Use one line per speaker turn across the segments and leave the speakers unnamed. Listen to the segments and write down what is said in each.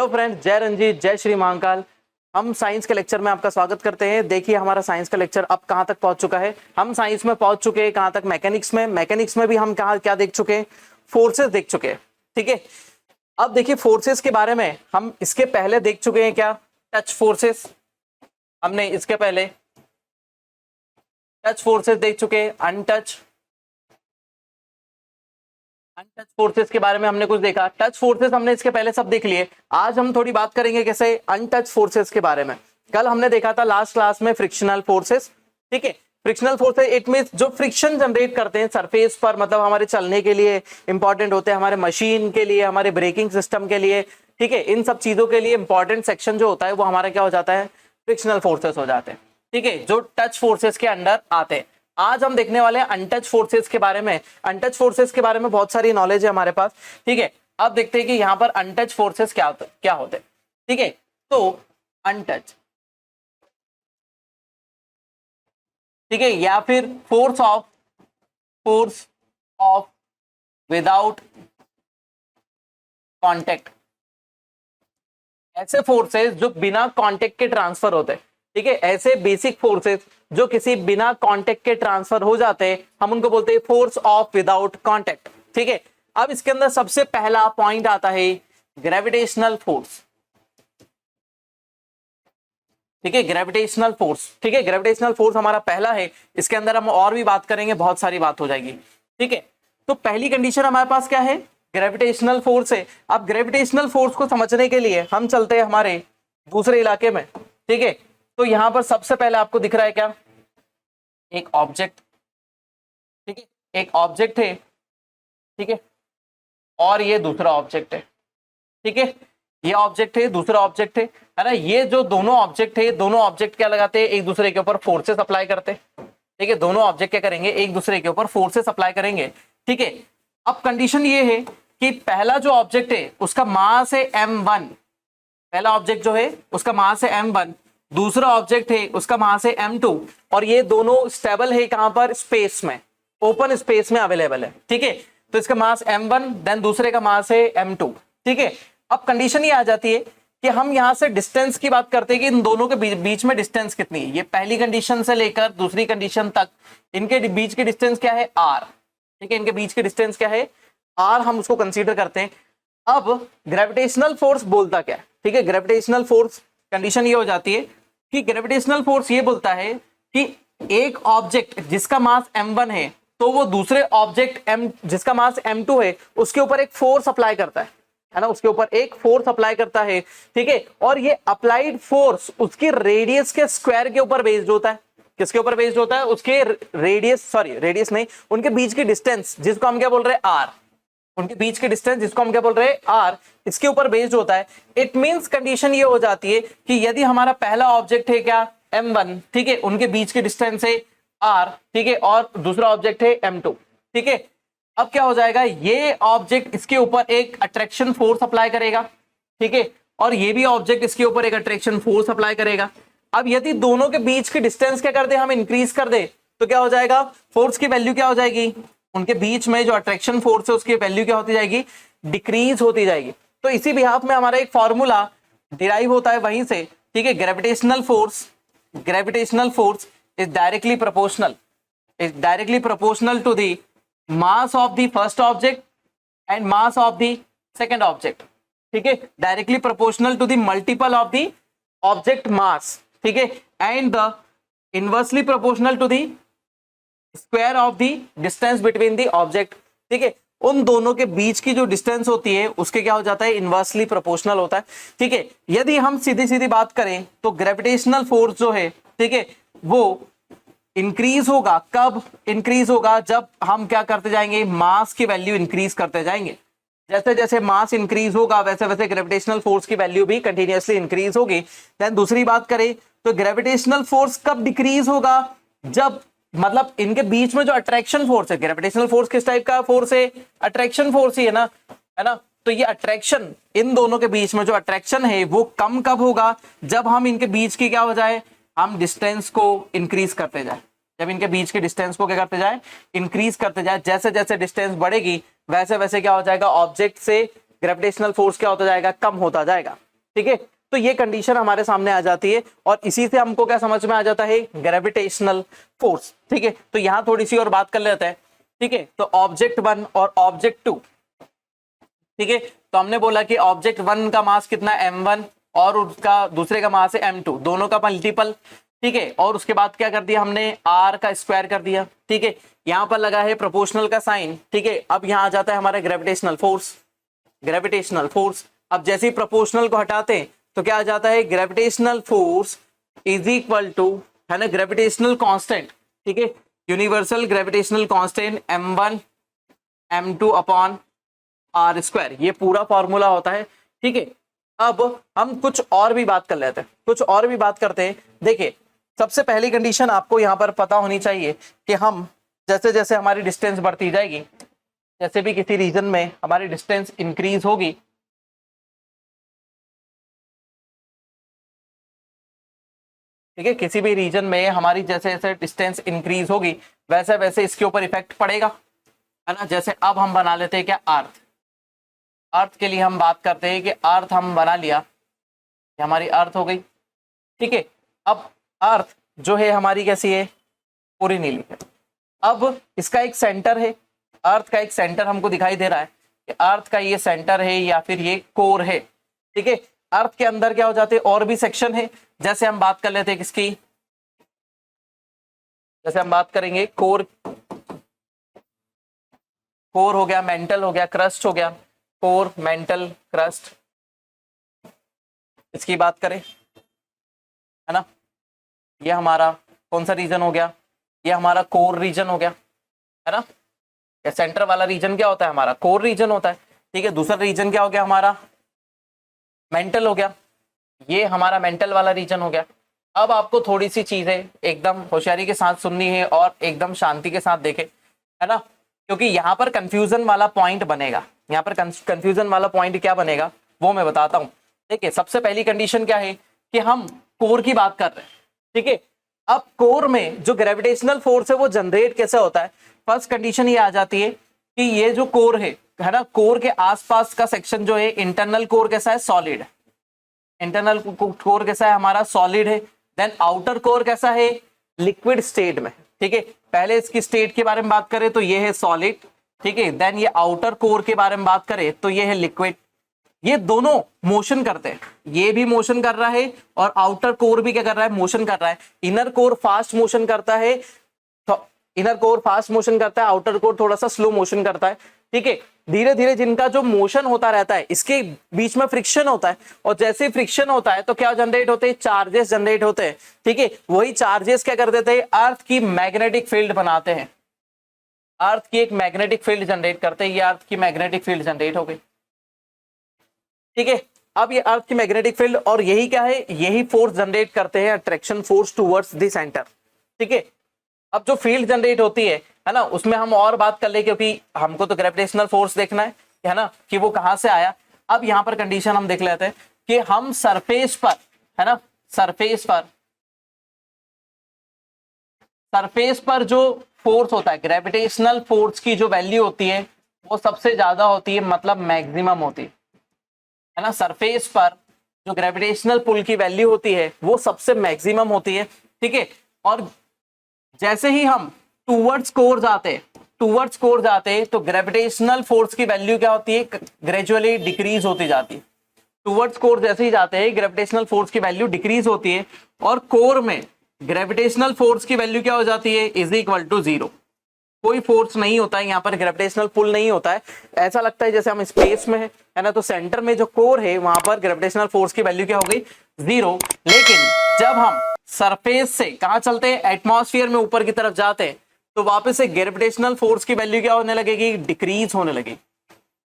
Hello friends, जय रंजीत, जय श्री महाकाल। हम साइंस के लेक्चर में आपका स्वागत करते हैं। देखिए हमारा साइंस का लेक्चर अब कहाँ तक पहुंच चुका है। हम साइंस में पहुंच चुके हैं कहाँ तक, मैकेनिक्स में भी हम कहाँ क्या देख चुके हैं, फोर्सेस देख चुके हैं। ठीक है, अब देखिए फोर्सेस के बारे में हम इसके पहले देख चुके हैं क्या, टच फोर्सेस। हमने इसके पहले टच फोर्सेस देख चुके हैं, अनटच फोर्सेस के बारे में हमने कुछ देखा। टच फोर्सेस हमने इसके पहले सब देख लिए। आज हम थोड़ी बात करेंगे कैसे अनटच फोर्सेस के बारे में। कल हमने देखा था लास्ट क्लास में फ्रिक्शनल फोर्सेस। ठीक है, फ्रिक्शनल फोर्सेस इट मींस जो फ्रिक्शन जनरेट करते हैं सरफेस पर, मतलब हमारे चलने के लिए इंपॉर्टेंट होते हैं, हमारे मशीन के लिए, हमारे ब्रेकिंग सिस्टम के लिए। ठीक है, इन सब चीजों के लिए इंपॉर्टेंट सेक्शन जो होता है वो हमारा क्या हो जाता है, फ्रिक्शनल फोर्सेस हो जाते हैं। ठीक है, जो टच फोर्सेस के अंडर आते हैं। आज हम देखने वाले हैं अनटच फोर्सेस के बारे में। अनटच फोर्सेस के बारे में बहुत सारी नॉलेज है हमारे पास। ठीक है, अब देखते हैं कि यहाँ पर अनटच फोर्सेस क्या होते हैं। ठीक है, तो अनटच, ठीक है, या फिर फोर्स ऑफ विदाउट कांटेक्ट, ऐसे फोर्सेस जो बिना कांटेक्ट के ट्रांसफर होते हैं। ठीक है, ऐसे बेसिक फोर्सेस जो किसी बिना कांटेक्ट के ट्रांसफर हो जाते हैं, हम उनको बोलते हैं फोर्स ऑफ विदाउट कांटेक्ट। ठीक है, अब इसके अंदर सबसे पहला पॉइंट आता है ग्रेविटेशनल फोर्स। ठीक है, ग्रेविटेशनल फोर्स। ठीक है, ग्रेविटेशनल फोर्स हमारा पहला है। इसके अंदर हम और भी बात करेंगे, बहुत सारी बात हो जाएगी। ठीक है, तो पहली कंडीशन हमारे पास क्या है, ग्रेविटेशनल फोर्स है। अब ग्रेविटेशनल फोर्स को समझने के लिए हम चलते हैं हमारे दूसरे इलाके में। ठीक है, तो यहां पर सबसे पहले आपको दिख रहा है क्या, एक ऑब्जेक्ट। ठीक है, एक ऑब्जेक्ट है। ठीक है, और ये दूसरा ऑब्जेक्ट है। ठीक है, ये ऑब्जेक्ट है, दूसरा ऑब्जेक्ट है ना। ये जो दोनों ऑब्जेक्ट है, दोनों ऑब्जेक्ट क्या लगाते हैं, एक दूसरे के ऊपर फोर्सेस अप्लाई करते हैं। ठीक है, दोनों ऑब्जेक्ट क्या करेंगे, एक दूसरे के ऊपर फोर्सेस अप्लाई करेंगे। ठीक है, अब कंडीशन ये है कि पहला जो ऑब्जेक्ट है उसका मास है m1। पहला ऑब्जेक्ट जो है उसका मास है m1, दूसरा ऑब्जेक्ट है उसका मास है m2, और ये दोनों स्टेबल है कहां पर, स्पेस में, ओपन स्पेस में अवेलेबल है। ठीक है, तो इसका मास m1, देन दूसरे का मास है m2। ठीक है, अब कंडीशन ये आ जाती है कि हम यहां से डिस्टेंस की बात करते हैं कि इन दोनों के बीच में डिस्टेंस कितनी है। ये पहली कंडीशन से लेकर दूसरी कंडीशन तक इनके बीच की डिस्टेंस क्या है, r। ठीक है, इनके बीच की डिस्टेंस क्या है, r, हम उसको कंसीडर करते हैं। अब ग्रेविटेशनल फोर्स बोलता क्या है, ठीक है, ग्रेविटेशनल फोर्स कंडीशन ये हो जाती है कि ग्रेविटेशनल फोर्स ये बोलता है कि एक ऑब्जेक्ट जिसका मास m1 है, तो वो दूसरे ऑब्जेक्ट जिसका मास m2 है उसके ऊपर एक फोर्स अप्लाई करता है ना, उसके ऊपर एक फोर्स अप्लाई करता है। ठीक है, और ये अप्लाइड फोर्स उसकी रेडियस के स्क्वायर के ऊपर बेस्ड होता है। किसके ऊपर बेस्ड होता है, उसके रेडियस नहीं, उनके बीच की डिस्टेंस जिसको हम क्या बोल रहे हैं, r। उनके बीच के डिस्टेंस जिसको हम क्या बोल रहे हैं, r, इसके ऊपर बेस्ड होता है। इट मींस कंडीशन ये हो जाती है कि यदि हमारा पहला ऑब्जेक्ट है क्या, m1, ठीक है, उनके बीच के डिस्टेंस है r, ठीक है, और दूसरा ऑब्जेक्ट है m2। ठीक है, अब क्या हो जाएगा, ये ऑब्जेक्ट इसके ऊपर एक अट्रैक्शन फोर्स अप्लाई करेगा। ठीक है, और ये भी ऑब्जेक्ट इसके ऊपर एक अट्रैक्शन फोर्स अप्लाई करेगा। अब यदि दोनों के बीच की डिस्टेंस क्या कर दे, हम इंक्रीज कर दे, तो क्या हो जाएगा, फोर्स की वैल्यू क्या हो जाएगी, उनके बीच में जो अट्रैक्शन फोर्स है उसकी वैल्यू क्या होती जाएगी, डिक्रीज होती जाएगी। तो इसी बिहाफ में हमारा एक फॉर्मूला डिराइव होता है वहीं से। ठीक है, gravitational force is directly proportional to the mass of the first object and mass of the second object. ठीक है, directly proportional to the multiple of the object mass. ठीक है, and the inversely proportional to the square of the distance between the object. ठीक है, उन दोनों के बीच की जो डिस्टेंस होती है उसके क्या हो जाता है, इनवर्सली प्रोपोर्शनल होता है। ठीक है, यदि हम सीधी बात करें तो ग्रेविटेशनल फोर्स जो है, ठीक है, वो इंक्रीज होगा। कब इंक्रीज होगा, जब हम क्या करते जाएंगे, मास की वैल्यू इंक्रीज करते जाएंगे। जैसे जैसे मास इंक्रीज होगा वैसे वैसे ग्रेविटेशनल फोर्स की वैल्यू भी कंटिन्यूअसली इंक्रीज होगी। देन दूसरी बात करें तो ग्रेविटेशनल फोर्स कब डिक्रीज होगा, जब मतलब इनके बीच में जो अट्रैक्शन फोर्स है, ग्रेविटेशनल फोर्स किस टाइप का फोर्स है, अट्रैक्शन फोर्स ही है ना, तो ये अट्रैक्शन, इन दोनों के बीच में जो अट्रैक्शन है वो कम कब होगा, जब हम इनके बीच की क्या हो जाए, हम डिस्टेंस को इंक्रीज करते जाए। जब इनके बीच के डिस्टेंस को क्या करते जाए, इंक्रीज करते जाए। जैसे जैसे डिस्टेंस बढ़ेगी वैसे वैसे क्या हो जाएगा, ऑब्जेक्ट से ग्रेविटेशनल फोर्स क्या होता जाएगा, कम होता जाएगा। ठीक है, तो ये कंडीशन हमारे सामने आ जाती है और इसी से हमको क्या समझ में आ जाता है, ग्रेविटेशनल फोर्स। ठीक है, तो यहां थोड़ी सी और बात कर लेते हैं। ठीक है, तो ऑब्जेक्ट 1 और ऑब्जेक्ट 2, ठीक है, तो हमने बोला कि ऑब्जेक्ट 1 का मास कितना m1 और उसका दूसरे का मास है m2, दोनों का मल्टीपल। ठीक है, और उसके बाद क्या कर दिया हमने, r का स्क्वायर कर दिया। ठीक है, यहां पर लगा है प्रोपोर्शनल का साइन। ठीक है, अब यहां आ जाता है हमारा ग्रेविटेशनल फोर्स। ग्रेविटेशनल फोर्स, अब जैसे ही प्रोपोर्शनल को हटाते हैं तो क्या आ जाता है, gravitational force is equal to, है ना, ग्रेविटेशनल कांस्टेंट। ठीक है, universal gravitational constant m1 m2 upon r square, ये पूरा फॉर्मूला होता है। ठीक है, अब हम कुछ और भी बात कर लेते हैं, कुछ और भी बात करते हैं। देखिए, सबसे पहली कंडीशन आपको यहाँ पर पता होनी चाहिए कि हम जैसे जैसे हमारी डिस्टेंस बढ़ती जाएगी, जैसे भी किसी रीजन में हमारी डिस्टेंस इंक्रीज होगी, ठीक है, किसी भी रीजन में हमारी जैसे जैसे डिस्टेंस इंक्रीज होगी वैसे वैसे इसके ऊपर इफेक्ट पड़ेगा, है ना। जैसे अब हम बना लेते हैं क्या, अर्थ। अर्थ के लिए हम बात करते हैं कि अर्थ हम बना लिया, ये हमारी अर्थ हो गई। ठीक है, अब अर्थ जो है हमारी कैसी है, पूरी नीली है। अब इसका एक सेंटर है, अर्थ का एक सेंटर हमको दिखाई दे रहा है कि अर्थ का ये सेंटर है या फिर ये कोर है। ठीक है, अर्थ के अंदर क्या हो जाते हैं, और भी सेक्शन है। जैसे हम बात कर लेते हैं किसकी, जैसे हम बात करेंगे कोर, कोर हो गया, मेंटल हो गया, क्रस्ट हो गया, कोर, मेंटल, क्रस्ट, इसकी बात करें, है ना, ये हमारा कौन सा रीजन हो गया, ये हमारा कोर रीजन हो गया, है ना। या सेंटर वाला रीजन क्या होता है हमारा, कोर रीजन होता है। ठीक है, दूसरा रीजन क्या हो गया हमारा, मेंटल हो गया, ये हमारा मेंटल वाला रीजन हो गया। अब आपको थोड़ी सी चीजें एकदम होशियारी के साथ सुननी है और एकदम शांति के साथ देखें, है ना, क्योंकि यहाँ पर कंफ्यूजन वाला पॉइंट बनेगा। यहाँ पर कंफ्यूजन वाला पॉइंट क्या बनेगा वो मैं बताता हूँ। देखिए, सबसे पहली कंडीशन क्या है कि हम कोर की बात कर रहे हैं। ठीक है, अब कोर में जो ग्रेविटेशनल फोर्स है वो जनरेट कैसे होता है, फर्स्ट कंडीशन ये आ जाती है कि ये जो कोर है ना, कोर के आसपास का सेक्शन जो है, इंटरनल कोर कैसा है, सॉलिड है। इंटरनल कोर कैसा है हमारा, सॉलिड है। देन आउटर कोर कैसा है, लिक्विड स्टेट में। ठीक है, पहले इसकी स्टेट के बारे में बात करें तो ये है सॉलिड। ठीक है, देन ये आउटर कोर के बारे में बात करें तो ये है लिक्विड। ये दोनों मोशन करते हैं, ये भी मोशन कर रहा है और आउटर कोर भी क्या कर रहा है, मोशन कर रहा है। इनर कोर फास्ट मोशन करता है, तो इनर कोर फास्ट मोशन करता है, आउटर कोर थोड़ा सा स्लो मोशन करता है। ठीक है, धीरे धीरे जिनका जो मोशन होता रहता है इसके बीच में फ्रिक्शन होता है, और जैसे फ्रिक्शन होता है तो क्या जनरेट होते हैं, चार्जेस जनरेट होते हैं। ठीक है, वही चार्जेस क्या कर देते हैं, अर्थ की मैग्नेटिक फील्ड बनाते हैं, अर्थ की एक मैग्नेटिक फील्ड जनरेट करते हैं। ये अर्थ की मैग्नेटिक फील्ड जनरेट हो गई। ठीक है, अब ये अर्थ की मैग्नेटिक फील्ड, और यही क्या है, यही फोर्स जनरेट करते हैं, attraction force towards the centre. ठीक है, अब जो फील्ड जनरेट होती है ना, उसमें हम और बात कर ले, क्योंकि हमको तो ग्रेविटेशनल फोर्स देखना है ना, कि वो कहां से आया। अब यहां पर कंडीशन हम देख लेते हैं कि हम सरफेस पर, है ना, सरफेस पर जो फोर्स होता है, ग्रेविटेशनल फोर्स की जो वैल्यू होती है वो सबसे ज्यादा होती है, मतलब मैक्सिमम होती है ना। सरफेस पर जो ग्रेविटेशनल पुल की वैल्यू होती है वो सबसे मैक्सिमम होती है। ठीक है, और जैसे ही हम टूवर्ड्स कोर जाते हैं तो ग्रेविटेशनल फोर्स की वैल्यू क्या होती है, ग्रेजुअली डिक्रीज होती जाती है। टूवर्ड्स कोर जैसे ही जाते हैं ग्रेविटेशनल फोर्स की वैल्यू डिक्रीज होती है, और कोर में ग्रेविटेशनल फोर्स की वैल्यू क्या हो जाती है, इज इक्वल टू 0। कोई फोर्स नहीं होता है यहाँ पर, ग्रेविटेशनल पुल नहीं होता है। ऐसा लगता है जैसे हम स्पेस में है ना, तो सेंटर में जो कोर है वहां पर ग्रेविटेशनल फोर्स की वैल्यू क्या हो गई, 0। लेकिन जब हम सरफेस से कहां चलते हैं, एटमॉस्फेयर में ऊपर की तरफ जाते हैं, तो वापस से ग्रेविटेशनल फोर्स की वैल्यू क्या होने लगेगी, डिक्रीज होने लगेगी।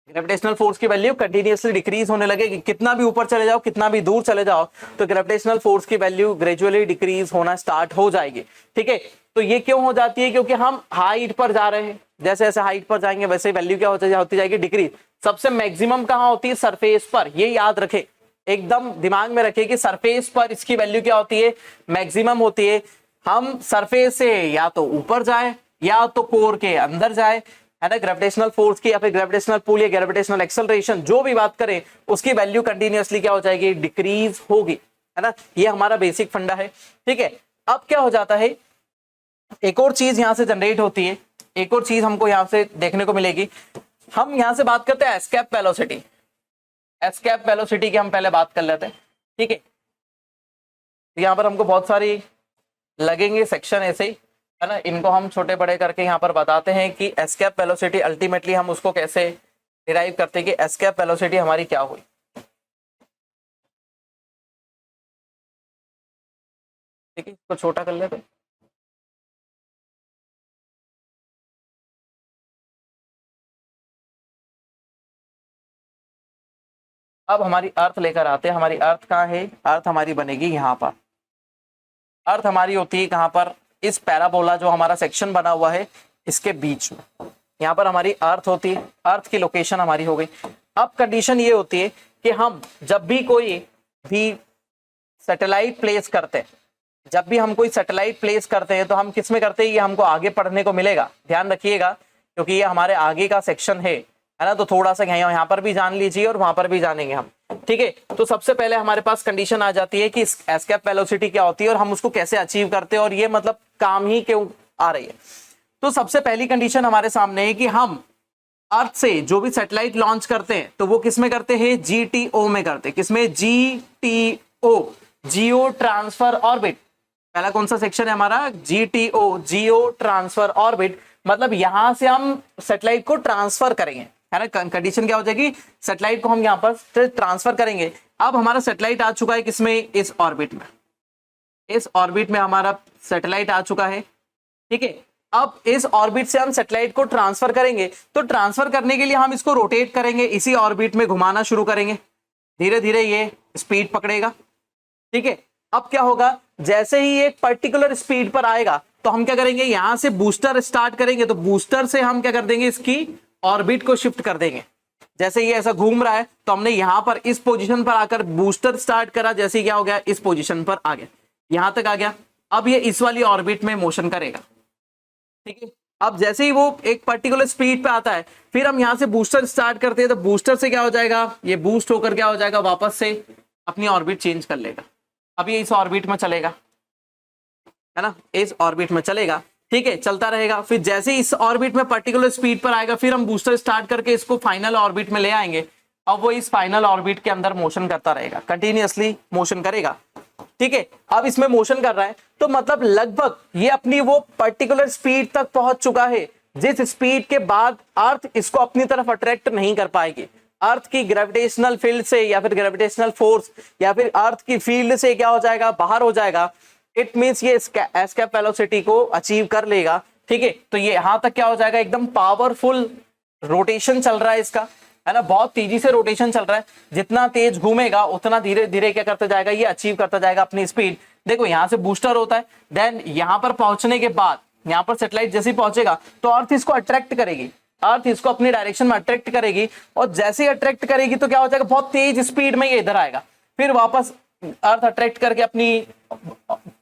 ग्रेविटेशनल फोर्स की वैल्यू कंटिन्यूअसली डिक्रीज होने लगेगी। कितना भी ऊपर चले जाओ, कितना भी दूर चले जाओ, तो ग्रेविटेशनल फोर्स की वैल्यू ग्रेजुअली डिक्रीज होना स्टार्ट हो जाएगी। ठीक है, तो ये क्यों हो जाती है, क्योंकि हम हाइट पर जा रहे हैं, जैसे जैसे हाइट पर जाएंगे वैसे वैल्यू क्या होती जाएगी, डिक्रीज। सबसे मैक्सिमम कहां होती है, सरफेस पर। ये याद रखे, एकदम दिमाग में रखे कि सरफेस पर इसकी वैल्यू क्या होती है, मैक्सिमम होती है। हम सरफेस से या तो ऊपर जाए या तो कोर के अंदर जाए, है ना, ग्रेविटेशनल फोर्स की या फिर ग्रेविटेशनल पुल या ग्रेविटेशनल एक्सेलरेशन जो भी बात करें उसकी वैल्यू कंटिन्यूअसली क्या हो जाएगी, डिक्रीज होगी, है ना। ये हमारा बेसिक फंडा है, ठीक है। अब क्या हो जाता है, एक और चीज यहां से जनरेट होती है, एक और चीज हमको यहां से देखने को मिलेगी। हम यहां से बात करते हैं एस्केप वेलोसिटी, एस्केप वेलोसिटी की हम पहले बात कर लेते हैं, ठीक है। यहां पर हमको बहुत सारी लगेंगे सेक्शन ऐसे ही, है ना, इनको हम छोटे बड़े करके यहाँ पर बताते हैं कि एस्केप वेलोसिटी अल्टीमेटली हम उसको कैसे डिराइव करते हैं कि एस्केप वेलोसिटी हमारी क्या हुई। ठीक है, इसको छोटा कर लेते हैं। अब हमारी अर्थ लेकर आते हैं, हमारी अर्थ कहाँ है, अर्थ हमारी बनेगी यहाँ पर। अर्थ हमारी होती है कहाँ पर, इस पैराबोला जो हमारा सेक्शन बना हुआ है इसके बीच में, यहाँ पर हमारी अर्थ होती है, अर्थ की लोकेशन हमारी हो गई। अब कंडीशन ये होती है कि हम जब भी कोई भी सैटेलाइट प्लेस करते हैं, जब भी हम कोई सैटेलाइट प्लेस करते हैं तो हम किस में करते हैं, ये हमको आगे पढ़ने को मिलेगा, ध्यान रखिएगा, क्योंकि ये हमारे आगे का सेक्शन है ना। तो थोड़ा सा यहाँ पर भी जान लीजिए और वहां पर भी जानेंगे हम, ठीक है। तो सबसे पहले हमारे पास कंडीशन आ जाती है कि एस्केप वेलोसिटी क्या होती है और हम उसको कैसे अचीव करते हैं और ये मतलब काम ही क्यों आ रही है। तो सबसे पहली कंडीशन हमारे सामने है कि हम अर्थ से जो भी सैटेलाइट लॉन्च करते हैं तो वो किस में करते हैं, GTO में करते हैं। किसमें, GTO, जियो ट्रांसफर ऑर्बिट। पहला कौन सा सेक्शन है हमारा, GTO, जियो ट्रांसफर ऑर्बिट। मतलब यहां से हम सैटेलाइट को ट्रांसफर करेंगे, है ना। कंडीशन क्या हो जाएगी, सैटेलाइट को हम यहां पर ट्रांसफर करेंगे। अब हमारा सैटेलाइट आ चुका है किसमें, इस ऑर्बिट में, इस ऑर्बिट में हमारा सैटेलाइट आ चुका है, ठीक है। अब इस ऑर्बिट से हम सैटेलाइट को ट्रांसफर करेंगे, तो ट्रांसफर करने के लिए हम इसको रोटेट करेंगे, इसी ऑर्बिट में घुमाना शुरू करेंगे, धीरे धीरे ये स्पीड पकड़ेगा, ठीक है। अब क्या होगा, जैसे ही एक पर्टिकुलर स्पीड पर आएगा तो हम क्या करेंगे, यहां से बूस्टर स्टार्ट करेंगे, तो बूस्टर से हम क्या कर देंगे, इसकी ऑर्बिट को शिफ्ट कर देंगे। जैसे ये ऐसा घूम रहा है तो हमने यहां पर इस पोजीशन पर आकर बूस्टर स्टार्ट करा, जैसे क्या हो गया, इस पोजीशन पर आ गया, यहां तक आ गया। अब ये इस वाली ऑर्बिट में मोशन करेगा, ठीक है। अब जैसे ही वो एक पर्टिकुलर स्पीड पे आता है, फिर हम यहां से बूस्टर स्टार्ट करते हैं, तो बूस्टर से क्या हो जाएगा, ये बूस्ट होकर क्या हो जाएगा, वापस से अपनी ऑर्बिट चेंज कर लेगा। अब ये इस ऑर्बिट में चलेगा, है ना, इस ऑर्बिट में चलेगा, ठीक है, चलता रहेगा। फिर जैसे इस ऑर्बिट में पर्टिकुलर स्पीड पर आएगा, फिर हम बूस्टर स्टार्ट करके इसको फाइनल ऑर्बिट में ले आएंगे। अब वो इस फाइनल ऑर्बिट के अंदर मोशन करता रहेगा, कंटिन्यूअसली मोशन करेगा, ठीक है। अब इसमें मोशन कर रहा है तो मतलब लगभग ये अपनी वो पर्टिकुलर स्पीड तक पहुंच चुका है, जिस स्पीड के बाद अर्थ इसको अपनी तरफ अट्रैक्ट नहीं कर पाएगी। अर्थ की ग्रेविटेशनल फील्ड से या फिर ग्रेविटेशनल फोर्स या फिर अर्थ की फील्ड से क्या हो जाएगा, बाहर हो जाएगा। इट मींस ये एस्केप वेलोसिटी को अचीव कर लेगा, ठीक है। तो ये यहां तक क्या हो जाएगा, एकदम पावरफुल रोटेशन चल रहा है इसका, है ना, बहुत तेजी से रोटेशन चल रहा है। जितना तेज घूमेगा उतना धीरे धीरे क्या करता जाएगा, ये अचीव करता जाएगा अपनी स्पीड। देखो यहां से बूस्टर होता है, देन यहां पर पहुंचने के बाद यहां पर सैटेलाइट जैसे ही पहुंचेगा तो अर्थ इसको अट्रैक्ट करेगी, अर्थ इसको अपनी डायरेक्शन में अट्रैक्ट करेगी, और जैसे ही अट्रैक्ट करेगी तो क्या हो जाएगा, बहुत तेज स्पीड में ये इधर आएगा, फिर वापस अर्थ अट्रैक्ट करके अपनी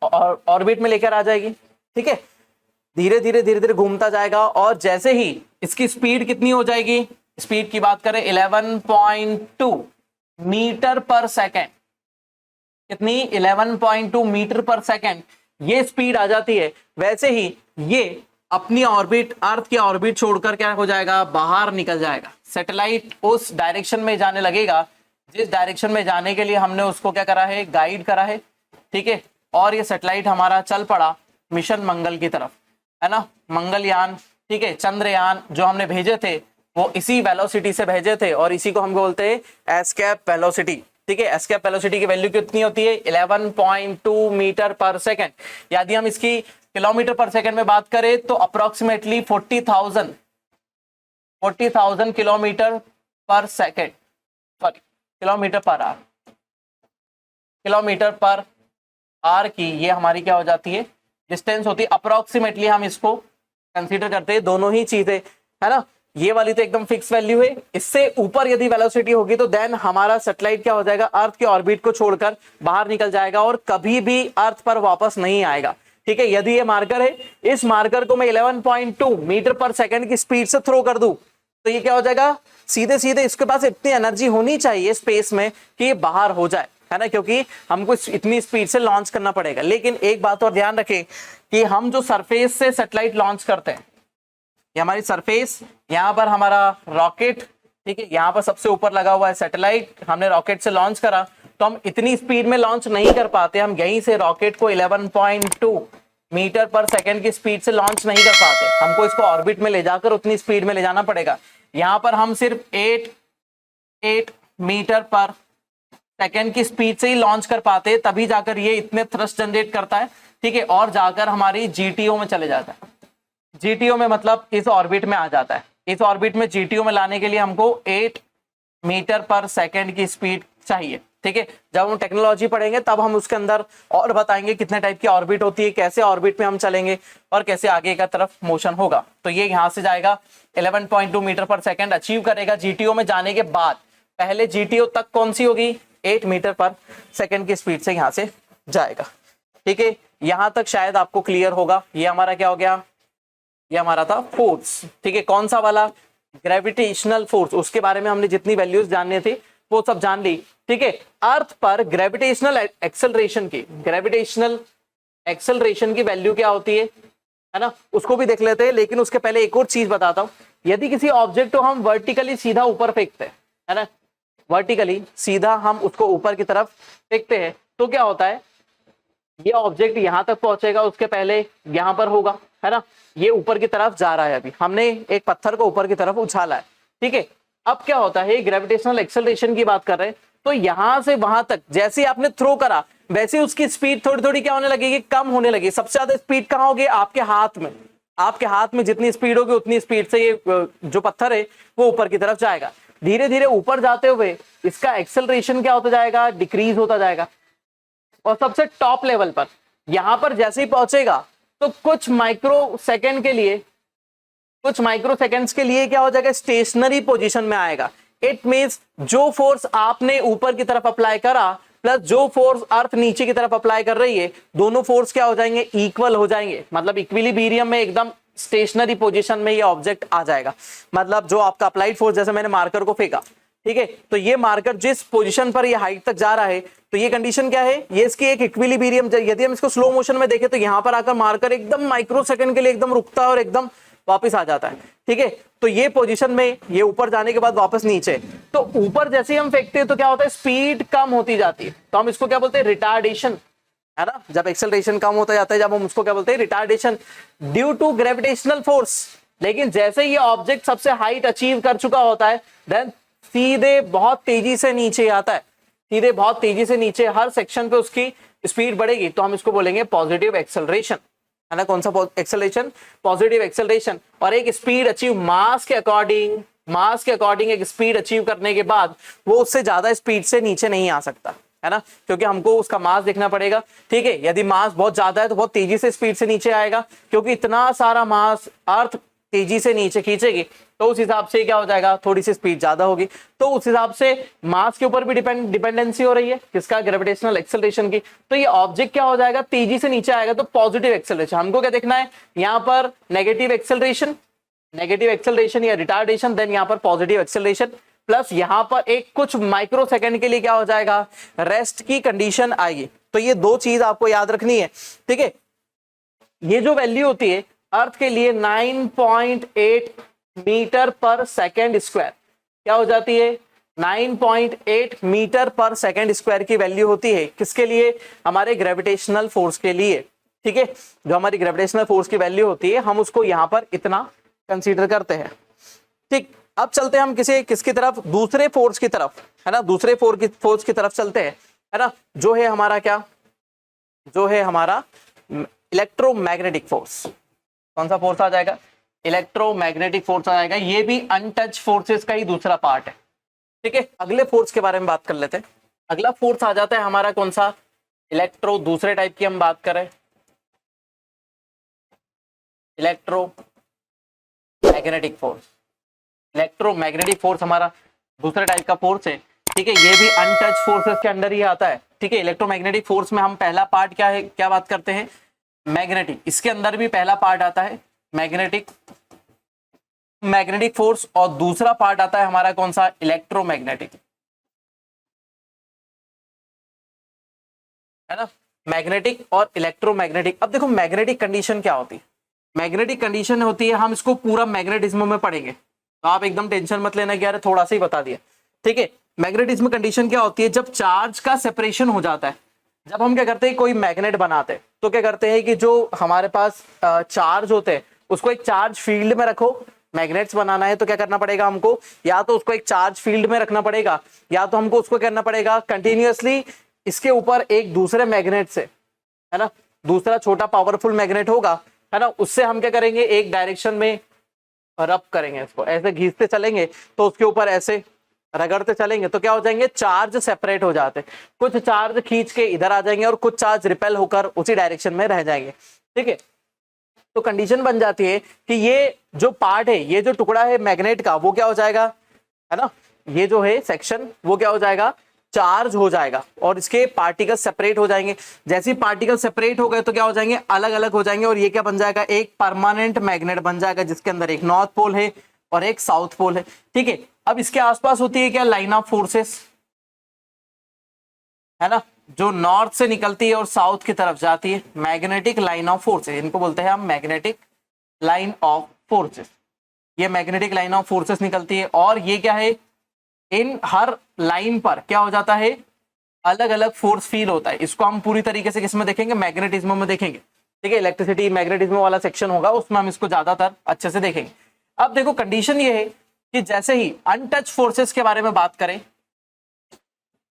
ऑर्बिट में लेकर आ जाएगी, ठीक है। धीरे धीरे घूमता जाएगा, और जैसे ही इसकी स्पीड कितनी हो जाएगी, स्पीड की बात करें 11.2 मीटर पर सेकेंड, कितनी, 11.2 मीटर पर सेकेंड ये स्पीड आ जाती है। वैसे ही ये अपनी ऑर्बिट, अर्थ की ऑर्बिट छोड़कर क्या हो जाएगा, बाहर निकल जाएगा। सैटेलाइट उस डायरेक्शन में जाने लगेगा जिस डायरेक्शन में जाने के लिए हमने उसको क्या करा है, गाइड करा है, ठीक है। और ये सैटेलाइट हमारा चल पड़ा मिशन मंगल की तरफ, है ना, मंगलयान, ठीक है। चंद्रयान जो हमने भेजे थे वो इसी वेलोसिटी से भेजे थे, और इसी को हम बोलते हैं एस्केप वेलोसिटी, ठीक है। एस्केप वेलोसिटी की वैल्यू कितनी होती है, 11.2 मीटर पर सेकेंड। यदि हम इसकी किलोमीटर पर सेकेंड में बात करें तो अप्रोक्सीमेटली 40,000 किलोमीटर पर second, sorry kilometre per hour, kilometre per hour की ये हमारी क्या हो जाती है, डिस्टेंस होती है। अप्रोक्सीमेटली हम इसको कंसीडर करते हैं, दोनों ही चीजें, है ना। ये वाली तो एकदम फिक्स वैल्यू है, इससे ऊपर यदि वेलोसिटी होगी तो देन हमारा सैटेलाइट क्या हो जाएगा, अर्थ के ऑर्बिट को छोड़कर बाहर निकल जाएगा और कभी भी अर्थ पर वापस नहीं आएगा। ठीक है, यदि ये मार्कर है, इस मार्कर को मैं 11.2 मीटर पर सेकंड की स्पीड से थ्रो कर दूं तो ये क्या हो जाएगा, सीधे सीधे इसके पास इतनी एनर्जी होनी चाहिए स्पेस में कि ये बाहर हो जाए, है ना, क्योंकि हमको इतनी स्पीड से लॉन्च करना पड़ेगा। लेकिन एक बात और ध्यान रखें कि हम जो सरफेस से सैटेलाइट लॉन्च करते हैं, ये हमारी सरफेस, यहाँ पर हमारा रॉकेट, ठीक है, यहाँ पर सबसे ऊपर लगा हुआ है सैटेलाइट, हमने रॉकेट से लॉन्च करा तो हम इतनी स्पीड में लॉन्च नहीं कर पाते, हम यहीं से रॉकेट को 11.2 मीटर पर सेकंड की स्पीड से लॉन्च नहीं कर पाते, हमको इसको ऑर्बिट में ले जाकर उतनी स्पीड में ले जाना पड़ेगा। यहाँ पर हम सिर्फ 8 मीटर पर सेकेंड की स्पीड से ही लॉन्च कर पाते, तभी जाकर ये इतने थ्रस्ट जनरेट करता है, ठीक है, और जाकर हमारी जीटीओ में चले जाता है। जीटीओ में मतलब इस ऑर्बिट में आ जाता है। इस ऑर्बिट में जीटीओ में लाने के लिए हमको 8 मीटर पर सेकेंड की स्पीड चाहिए, ठीक है। जब हम टेक्नोलॉजी पढ़ेंगे तब हम उसके अंदर और बताएंगे कितने टाइप की ऑर्बिट होती है, कैसे ऑर्बिट में हम चलेंगे और कैसे आगे का तरफ मोशन होगा। तो ये यहाँ से जाएगा 11.2 मीटर पर सेकेंड अचीव करेगा। जीटीओ में जाने के बाद पहले जीटीओ तक कौन सी होगी, 8 मीटर पर सेकेंड की स्पीड से यहाँ से जाएगा, ठीक है। यहां तक शायद आपको क्लियर होगा। ये हमारा क्या हो गया, ये हमारा था फोर्स, ठीक है। कौन सा वाला, ग्रेविटेशनल फोर्स, उसके बारे में हमने जितनी वैल्यूज जानने थे वो सब जान ली, ठीक है। अर्थ पर ग्रेविटेशनल एक्सेलरेशन की वैल्यू क्या होती है ना, उसको भी देख लेते हैं। लेकिन उसके पहले एक और चीज बताता हूं, यदि किसी ऑब्जेक्ट को हम वर्टिकली सीधा ऊपर फेंकते हैं, है ना, वर्टिकली सीधा हम उसको ऊपर की तरफ फेंकते हैं तो क्या होता है, ये ऑब्जेक्ट यहां तक पहुंचेगा, उसके पहले यहां पर होगा, है ना, ये ऊपर की तरफ जा रहा है। अभी हमने एक पत्थर को ऊपर की तरफ उछाला है, ठीक है। अब क्या होता है, ग्रेविटेशनल एक्सेलरेशन की बात कर रहे हैं, तो यहां से वहां तक जैसे ही आपने थ्रो करा वैसे उसकी स्पीड थोड़ी थोड़ी क्या होने लगेगी, कम होने लगेगी। सबसे ज्यादा स्पीड कहां होगी, आपके हाथ में। आपके हाथ में जितनी स्पीड होगी उतनी स्पीड से ये जो पत्थर है वो ऊपर की तरफ जाएगा। धीरे धीरे ऊपर जाते हुए इसका एक्सेलरेशन क्या होता जाएगा, डिक्रीज होता जाएगा। और सबसे टॉप लेवल पर यहां पर जैसे ही पहुंचेगा तो कुछ माइक्रो सेकेंड्स के लिए क्या हो जाएगा, स्टेशनरी पोजीशन में आएगा। इट मींस जो फोर्स आपने ऊपर की तरफ अप्लाई करा प्लस जो फोर्स अर्थ नीचे की तरफ अप्लाई कर रही है, दोनों फोर्स क्या हो जाएंगे, इक्वल हो जाएंगे। मतलब इक्विलिब्रियम में एकदम स्टेशनरी पोजीशन में ये ऑब्जेक्ट आ जाएगा। मतलब जो आपका अप्लाइड फोर्स, जैसे मैंने मार्कर को फेंका, ठीक है, तो ये मार्कर जिस पोजीशन पर ये हाइट तक जा रहा है, तो ये कंडीशन क्या है, ये इसकी एक इक्विलिब्रियम। यदि हम इसको स्लो मोशन में देखें तो यहां पर आकर मार्कर एकदम माइक्रो सेकंड के लिए एकदम रुकता है और एकदम वापस आ जाता है, ठीक है। तो ये पोजीशन में ये ऊपर जाने के बाद वापस नीचे, तो ऊपर जैसे ही हम फेंकते हैं तो क्या होता है, स्पीड कम होती जाती है। तो हम इसको क्या बोलते हैं, रिटार्डेशन, है ना। जब एक्सेलरेशन कम होता जाता है, जब हम उसको क्या बोलते हैं, retardation, due to gravitational force. लेकिन जैसे ये ऑब्जेक्ट सबसे हाइट अचीव कर चुका होता है, देन सीधे बहुत तेजी से नीचे आता है, सीधे बहुत तेजी से नीचे, हर सेक्शन पे उसकी स्पीड बढ़ेगी, तो हम इसको बोलेंगे पॉजिटिव एक्सेलरेशन, है ना। कौन सा एक्सेलरेशन, पॉजिटिव एक्सेलरेशन। और एक स्पीड अचीव मास के अकॉर्डिंग एक स्पीड अचीव करने के बाद वो उससे ज्यादा स्पीड से नीचे नहीं आ सकता, है ना, क्योंकि हमको उसका मास देखना पड़ेगा, ठीक है। यदि मास बहुत ज्यादा है तो बहुत तेजी से स्पीड से नीचे आएगा, क्योंकि इतना सारा मास अर्थ तेजी से नीचे खींचेगी, तो उस हिसाब से क्या हो जाएगा, थोड़ी सी स्पीड ज्यादा होगी। तो उस हिसाब से मास के ऊपर भी डिपेंडेंसी हो रही है, किसका, ग्रेविटेशनल एक्सेलरेशन की। तो ये ऑब्जेक्ट क्या हो जाएगा, तेजी से नीचे आएगा, तो पॉजिटिव एक्सेलरेशन। हमको क्या देखना है, यहाँ पर नेगेटिव एक्सेलरेशन या रिटार्डेशन, देन यहाँ पर पॉजिटिव एक्सेलरेशन, प्लस यहाँ पर एक कुछ माइक्रो सेकंड के लिए क्या हो जाएगा, रेस्ट की कंडीशन आएगी। तो ये दो चीज आपको याद रखनी है, ठीक है। ये जो वैल्यू होती है अर्थ के लिए 9.8 मीटर पर सेकेंड स्क्वायर क्या हो जाती है, 9.8 मीटर पर सेकेंड स्क्वायर की वैल्यू होती है। किसके लिए, हमारे ग्रेविटेशनल फोर्स के लिए, ठीक है। जो हमारी ग्रेविटेशनल फोर्स की वैल्यू होती है हम उसको यहां पर इतना कंसीडर करते हैं, ठीक। अब चलते हैं हम किसकी तरफ, दूसरे फोर्स की तरफ, है ना, दूसरे फोर्स की तरफ चलते हैं, है ना। जो है हमारा क्या, जो है हमारा इलेक्ट्रोमैग्नेटिक फोर्स। कौन सा फोर्स आ जाएगा, इलेक्ट्रोमैग्नेटिक फोर्स आ जाएगा। ये भी अनटच फोर्सेस का ही दूसरा पार्ट है, ठीक है। अगले फोर्स के बारे में बात कर लेते हैं। अगला फोर्स आ जाता है हमारा कौन सा, दूसरे टाइप की हम बात करें, इलेक्ट्रोमैग्नेटिक फोर्स हमारा दूसरे टाइप का फोर्स है, ठीक है। ये भी अनटच फोर्सेस के अंडर ही आता है, ठीक है। इलेक्ट्रोमैग्नेटिक फोर्स में हम पहला पार्ट क्या है, क्या बात करते हैं, मैग्नेटिक, इसके अंदर भी पहला पार्ट आता है मैग्नेटिक, मैग्नेटिक फोर्स, और दूसरा पार्ट आता है हमारा कौन सा, इलेक्ट्रोमैग्नेटिक, है ना, मैग्नेटिक और इलेक्ट्रोमैग्नेटिक। अब देखो मैग्नेटिक कंडीशन क्या होती है, मैग्नेटिक कंडीशन होती है, हम इसको पूरा मैग्नेटिज्म में पढ़ेंगे, तो आप एकदम टेंशन मत लेना कि यार थोड़ा सा ही बता दिया, ठीक है। मैग्नेटिज्म कंडीशन क्या होती है, जब चार्ज का सेपरेशन हो जाता है, जब हम क्या करते हैं कोई मैग्नेट बनाते हैं तो क्या करते हैं कि जो हमारे पास चार्ज होते हैं उसको एक चार्ज फील्ड में रखो। मैग्नेट्स बनाना है तो क्या करना पड़ेगा हमको, या तो उसको एक चार्ज फील्ड में रखना पड़ेगा, या तो हमको उसको करना पड़ेगा कंटिन्यूअसली इसके ऊपर एक दूसरे मैग्नेट से, है ना, दूसरा छोटा पावरफुल मैग्नेट होगा, है ना, उससे हम क्या करेंगे एक डायरेक्शन में रब करेंगे, इसको ऐसे घींचते चलेंगे तो उसके ऊपर ऐसे रगड़ते चलेंगे तो क्या हो जाएंगे, चार्ज सेपरेट हो जाते हैं, कुछ चार्ज खींच के इधर आ जाएंगे और कुछ चार्ज रिपेल होकर उसी डायरेक्शन में रह जाएंगे, ठीक है। तो कंडीशन बन जाती है कि ये जो पार्ट है, ये जो टुकड़ा है मैग्नेट का, वो क्या हो जाएगा, है ना, ये जो है सेक्शन वो क्या हो जाएगा, चार्ज हो जाएगा और इसके पार्टिकल सेपरेट हो जाएंगे। जैसे ही पार्टिकल सेपरेट हो गए तो क्या हो जाएंगे, अलग अलग हो जाएंगे, और ये क्या बन जाएगा, एक परमानेंट मैग्नेट बन जाएगा जिसके अंदर एक नॉर्थ पोल है और एक साउथ पोल है, ठीक है। अब इसके आसपास होती है क्या, लाइन ऑफ फोर्सेस, है ना, जो नॉर्थ से निकलती है और साउथ की तरफ जाती है, मैग्नेटिक लाइन ऑफ फोर्सेस, इनको बोलते हैं हम मैग्नेटिक लाइन ऑफ फोर्सेस। ये मैग्नेटिक लाइन ऑफ फोर्सेस निकलती है और ये क्या है, इन हर लाइन पर क्या हो जाता है, अलग अलग फोर्स फील होता है। इसको हम पूरी तरीके से किसमें देखेंगे, मैग्नेटिज्म में देखेंगे, ठीक है। इलेक्ट्रिसिटी मैग्नेटिज्म वाला सेक्शन होगा उसमें हम इसको ज्यादातर अच्छे से देखेंगे। अब देखो कंडीशन ये है कि जैसे ही अनटच फोर्सेस के बारे में बात करें,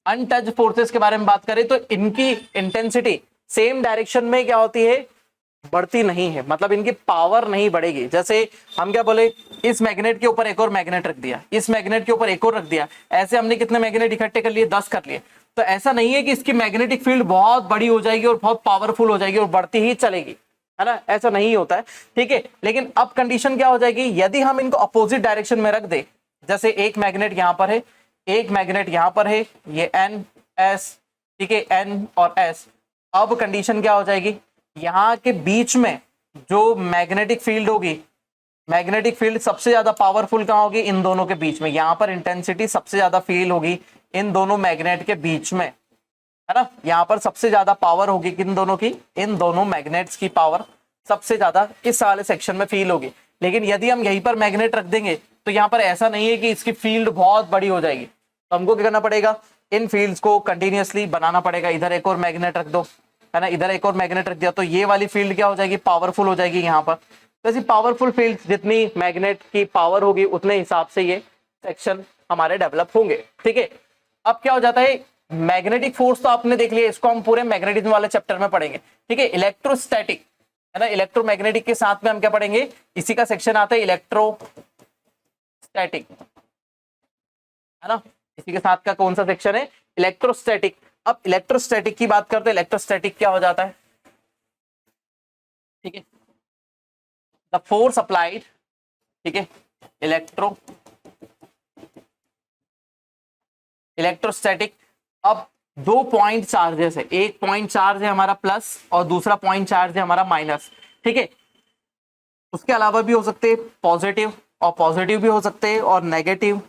अनटच फोर्सेस के बारे में बात करें तो इनकी इंटेंसिटी सेम डायरेक्शन में क्या होती है, बढ़ती नहीं है, मतलब इनकी पावर नहीं बढ़ेगी। जैसे हम क्या बोले, इस मैग्नेट के ऊपर एक और मैग्नेट रख दिया, इस मैग्नेट के ऊपर एक और रख दिया, ऐसे हमने कितने मैग्नेट इकट्ठे कर लिए, 10 कर लिए। तो ऐसा नहीं है कि इसकी मैग्नेटिक फील्ड बहुत बड़ी हो जाएगी और बहुत पावरफुल हो जाएगी और बढ़ती ही चलेगी, है ना, ऐसा नहीं होता है, ठीक है। लेकिन अब कंडीशन क्या हो जाएगी, यदि हम इनको अपोजिट डायरेक्शन में रख दे, जैसे एक मैग्नेट यहां पर है, एक मैग्नेट यहां पर है, ये एन एस, ठीक है, एन और एस। अब कंडीशन क्या हो जाएगी, यहां के बीच में जो मैग्नेटिक फील्ड होगी, मैग्नेटिक फील्ड सबसे ज्यादा पावरफुल कहां होगी, इन दोनों के बीच में, यहां पर इंटेंसिटी सबसे ज्यादा फील होगी इन दोनों मैग्नेट के बीच में, है ना, यहां पर सबसे ज्यादा पावर होगी किन दोनों की, इन दोनों मैग्नेट्स की पावर सबसे ज्यादा इस वाले सेक्शन में फील होगी। लेकिन यदि हम यहीं पर मैग्नेट रख देंगे तो यहाँ पर ऐसा नहीं है कि इसकी फील्ड बहुत बड़ी हो जाएगी, तो हमको क्या करना पड़ेगा, इन फील्ड्स को कंटिन्यूअसली बनाना पड़ेगा। इधर एक और मैग्नेट रख दो, है ना, इधर एक और मैग्नेट रख दिया तो ये वाली फील्ड क्या हो जाएगी, पावरफुल हो जाएगी यहाँ पर। तो ऐसी पावरफुल फील्ड जितनी मैग्नेट की पावर होगी उतने हिसाब से ये सेक्शन हमारे डेवलप होंगे, ठीक है। अब क्या हो जाता है, मैग्नेटिक फोर्स तो आपने देख लिया, इसको हम पूरे मैग्नेटिज्म वाले चैप्टर में पढ़ेंगे, ठीक है। इलेक्ट्रोस्टैटिक, है ना, इलेक्ट्रोमैग्नेटिक के साथ में हम क्या पढ़ेंगे, इसी का सेक्शन आता है इलेक्ट्रोस्टैटिक, है ना, इसी के साथ का कौन सा सेक्शन है, इलेक्ट्रोस्टैटिक। अब इलेक्ट्रोस्टैटिक की बात करते हैं, इलेक्ट्रोस्टैटिक क्या हो जाता है, ठीक है, द फोर्स अप्लाइड, ठीक है, इलेक्ट्रोस्टैटिक। अब 2 पॉइंट चार्जेस है, एक पॉइंट चार्ज है हमारा प्लस और दूसरा पॉइंट चार्ज है हमारा माइनस, ठीक है। उसके अलावा भी हो सकते हैं पॉजिटिव, और पॉजिटिव भी हो सकते हैं, और नेगेटिव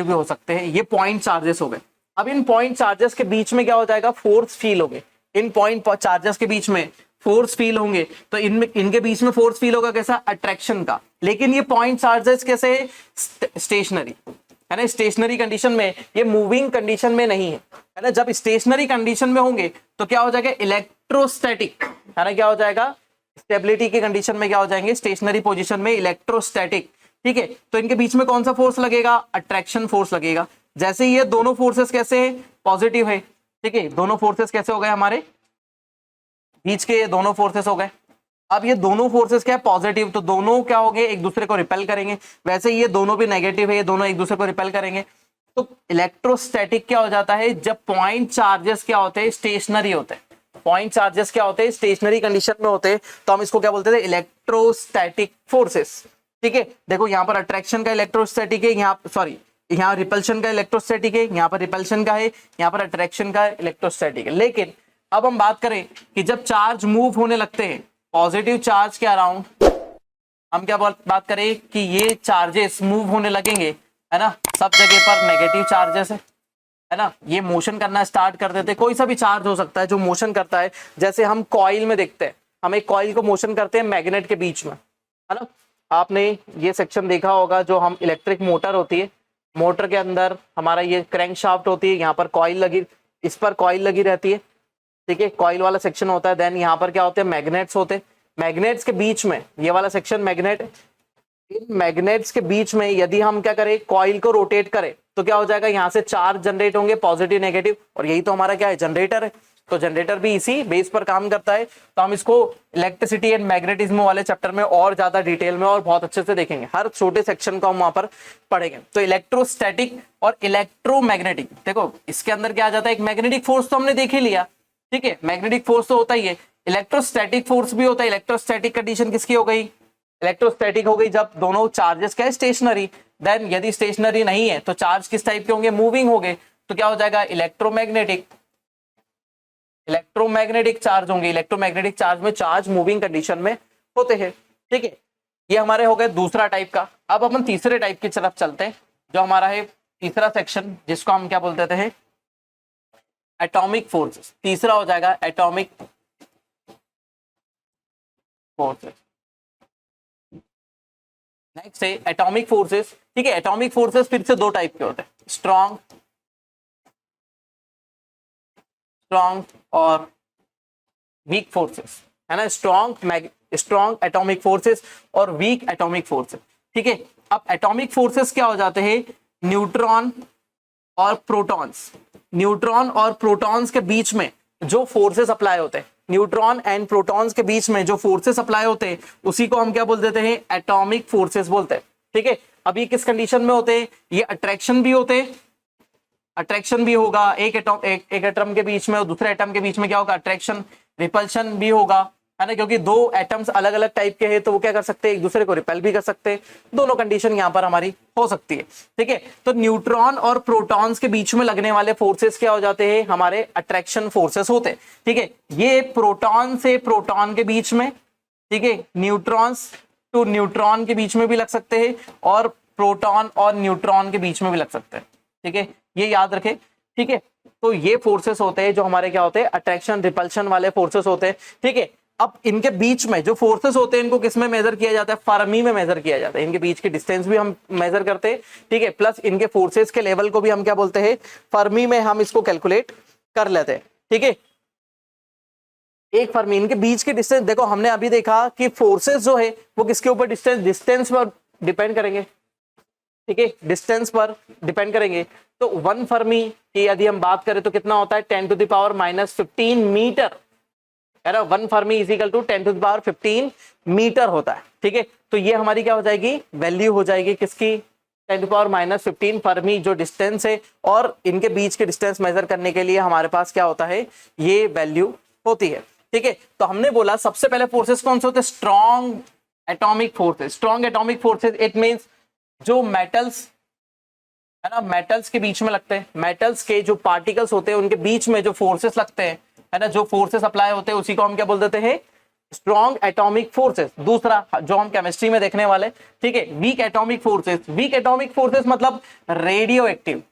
भी हो सकते हैं। ये पॉइंट चार्जेस हो गए। अब इन पॉइंट चार्जेस के बीच में क्या हो जाएगा, फोर्स फील होंगे, इन पॉइंट चार्जेस के बीच में फोर्स फील होंगे। तो इनमें, इनके बीच में फोर्स फील होगा कैसा, अट्रैक्शन का। लेकिन ये पॉइंट चार्जेस कैसे, स्टेशनरी, है ना, स्टेशनरी कंडीशन में, ये मूविंग कंडीशन में नहीं है ना। जब स्टेशनरी कंडीशन में होंगे तो क्या हो जाएगा, इलेक्ट्रोस्टैटिक, है ना, क्या हो जाएगा, स्टेबिलिटी की कंडीशन में क्या हो जाएंगे, स्टेशनरी पोजीशन में इलेक्ट्रोस्टैटिक, ठीक है। तो इनके बीच में कौन सा फोर्स लगेगा, अट्रैक्शन फोर्स लगेगा। जैसे ये दोनों फोर्सेस कैसे है, पॉजिटिव है, ठीक है, दोनों फोर्सेस कैसे हो गए हमारे बीच के, ये दोनों फोर्सेस हो गए। अब ये दोनों फोर्सेस क्या है, पॉजिटिव, तो दोनों क्या हो गए, एक दूसरे को रिपेल करेंगे। वैसे ये दोनों भी नेगेटिव है, ये दोनों एक दूसरे को रिपेल करेंगे। तो इलेक्ट्रोस्टैटिक क्या हो जाता है, जब पॉइंट चार्जेस क्या होते हैं, स्टेशनरी होते हैं। पॉइंट चार्जेस क्या होते हैं, स्टेशनरी कंडीशन में होते हैं, तो हम इसको क्या बोलते थे, इलेक्ट्रोस्टैटिक फोर्सेस, ठीक है। देखो यहाँ पर अट्रैक्शन का इलेक्ट्रोस्टैटिक है, यहाँ सॉरी यहाँ रिपल्शन का इलेक्ट्रोस्टैटिक है, यहाँ पर रिपल्शन का है, यहाँ पर अट्रैक्शन का इलेक्ट्रोस्टैटिक है। लेकिन अब हम बात करें कि जब चार्ज मूव होने लगते हैं पॉजिटिव चार्ज के अराउंड हम क्या बात करें कि ये चार्जेस मूव होने लगेंगे, है ना, सब जगह पर नेगेटिव चार्जेस है ना, ये मोशन करना स्टार्ट कर देते। कोई सा भी चार्ज हो सकता है जो मोशन करता है, जैसे हम कॉइल में देखते हैं, हम एक कॉइल को मोशन करते हैं मैग्नेट के बीच में, है ना। आपने ये सेक्शन देखा होगा, जो हम इलेक्ट्रिक मोटर होती है, मोटर के अंदर हमारा ये क्रैंक शाफ्ट होती है, यहाँ पर कॉइल लगी, इस पर कॉइल लगी रहती है, ठीक है, कॉइल वाला सेक्शन होता है। देन यहाँ पर क्या होते हैं, मैग्नेट्स होते हैं, मैग्नेट्स के बीच में ये वाला सेक्शन मैग्नेट, इन मैग्नेट्स के बीच में यदि हम क्या करें, कॉइल को रोटेट करें, तो क्या हो जाएगा, यहाँ से चार्ज जनरेट होंगे, पॉजिटिव नेगेटिव, और यही तो हमारा क्या है, जनरेटर है। तो जनरेटर भी इसी बेस पर काम करता है। तो हम इसको इलेक्ट्रिसिटी एंड मैग्नेटिज्म वाले चैप्टर में और ज्यादा डिटेल में और बहुत अच्छे से देखेंगे, हर छोटे सेक्शन को हम वहां पर पढ़ेंगे। तो इलेक्ट्रोस्टैटिक और इलेक्ट्रोमैग्नेटिक, देखो इसके अंदर क्या आ जाता है, एक मैग्नेटिक फोर्स तो हमने देख ही लिया, ठीक है, मैग्नेटिक फोर्स तो होता ही है, इलेक्ट्रोस्टैटिक फोर्स भी होता है। इलेक्ट्रोस्टैटिक कंडीशन किसकी हो गई, इलेक्ट्रोस्टैटिक हो गई जब दोनों चार्जेस क्या है, स्टेशनरी। देन यदि स्टेशनरी नहीं है तो चार्ज किस टाइप के होंगे, मूविंग होंगे, तो क्या हो जाएगा, इलेक्ट्रोमैग्नेटिक। इलेक्ट्रोमैग्नेटिक चार्ज होंगे, इलेक्ट्रोमैग्नेटिक चार्ज में चार्ज मूविंग कंडीशन में होते हैं, ठीक है। ये हमारे हो गए दूसरा टाइप का। अब अपन तीसरे टाइप की तरफ चलते हैं, जो हमारा है तीसरा सेक्शन, जिसको हम क्या बोलते हैं, एटॉमिक फोर्सेस। तीसरा हो जाएगा एटॉमिक फोर्सेस। नेक्स्ट है एटॉमिक फोर्सेस, ठीक है। एटॉमिक फोर्सेस फिर से दो टाइप के होते हैं, स्ट्रॉन्ग और वीक फोर्सेस, है ना, स्ट्रॉन्ग एटॉमिक फोर्सेस और वीक एटॉमिक फोर्सेस, ठीक है। अब एटॉमिक फोर्सेस क्या हो जाते हैं, न्यूट्रॉन और प्रोटॉन्स। न्यूट्रॉन और प्रोटॉन्स के बीच में जो फोर्सेस अप्लाई होते हैं, न्यूट्रॉन एंड प्रोटॉन्स के बीच में जो फोर्सेस अप्लाई होते हैं, उसी को हम क्या बोल देते हैं, एटॉमिक फोर्सेस बोलते हैं, ठीक है। अब ये किस कंडीशन में होते हैं, ये अट्रैक्शन भी होते हैं, अट्रैक्शन भी होगा, एक एटम के बीच में और दूसरे एटम के बीच में क्या होगा, अट्रैक्शन, रिपल्शन भी होगा, है ना, क्योंकि दो एटम्स अलग अलग टाइप के हैं, तो वो क्या कर सकते हैं, एक दूसरे को रिपेल भी कर सकते हैं। दोनों कंडीशन यहाँ पर हमारी हो सकती है, ठीक है। तो न्यूट्रॉन और प्रोटॉन्स के बीच में लगने वाले फोर्सेस क्या हो जाते हैं, हमारे अट्रैक्शन फोर्सेस होते हैं, ठीक है। ये प्रोटॉन से प्रोटॉन के बीच में, ठीक है, न्यूट्रॉन्स टू न्यूट्रॉन के बीच में भी लग सकते हैं, और प्रोटॉन और न्यूट्रॉन के बीच में भी लग सकते हैं, ठीक है, ये याद रखें, ठीक है। तो ये फोर्सेस होते हैं जो हमारे क्या होते हैं, अट्रैक्शन रिपल्शन वाले फोर्सेस होते हैं, ठीक है। अब इनके बीच में जो फोर्सेस होते हैं, इनको किस में मेजर किया जाता है, फर्मी में मेजर किया जाता है। इनके बीच की डिस्टेंस भी हम मेजर करते हैं, ठीक है, प्लस इनके फोर्सेस के लेवल को भी हम क्या बोलते हैं, फर्मी में हम इसको कैलकुलेट कर लेते हैं, ठीक है। एक फर्मी, इनके बीच की डिस्टेंस, देखो हमने अभी देखा कि फोर्सेस जो है वो किसके ऊपर, डिस्टेंस पर डिपेंड करेंगे, ठीक है, डिस्टेंस पर डिपेंड करेंगे। तो 1 फर्मी की यदि हम बात करें तो कितना होता है, 10⁻⁻15 मीटर, है ना। 1 fermi is equal to 10⁻15 metre होता है, ठीक है। तो ये हमारी क्या हो जाएगी, वैल्यू हो जाएगी किसकी, 10⁻15 फर्मी जो डिस्टेंस है, और इनके बीच के डिस्टेंस मेजर करने के लिए हमारे पास क्या होता है, ये वैल्यू होती है, ठीक है। तो हमने बोला सबसे पहले फोर्सेस कौन से होते हैं, strong atomic forces. Strong atomic forces it means जो मेटल्स, है ना, मेटल्स के बीच में लगते हैं, मेटल्स के जो पार्टिकल्स होते हैं उनके बीच में जो फोर्सेस लगते हैं, है ना, जो फोर्सेस अप्लाई होते हैं, उसी को हम क्या बोल देते हैं, स्ट्रॉन्ग एटॉमिक फोर्सेस। दूसरा जो हम केमिस्ट्री में देखने वाले, ठीक है, weak atomic forces. Weak atomic forces मतलब रेडियो एक्टिव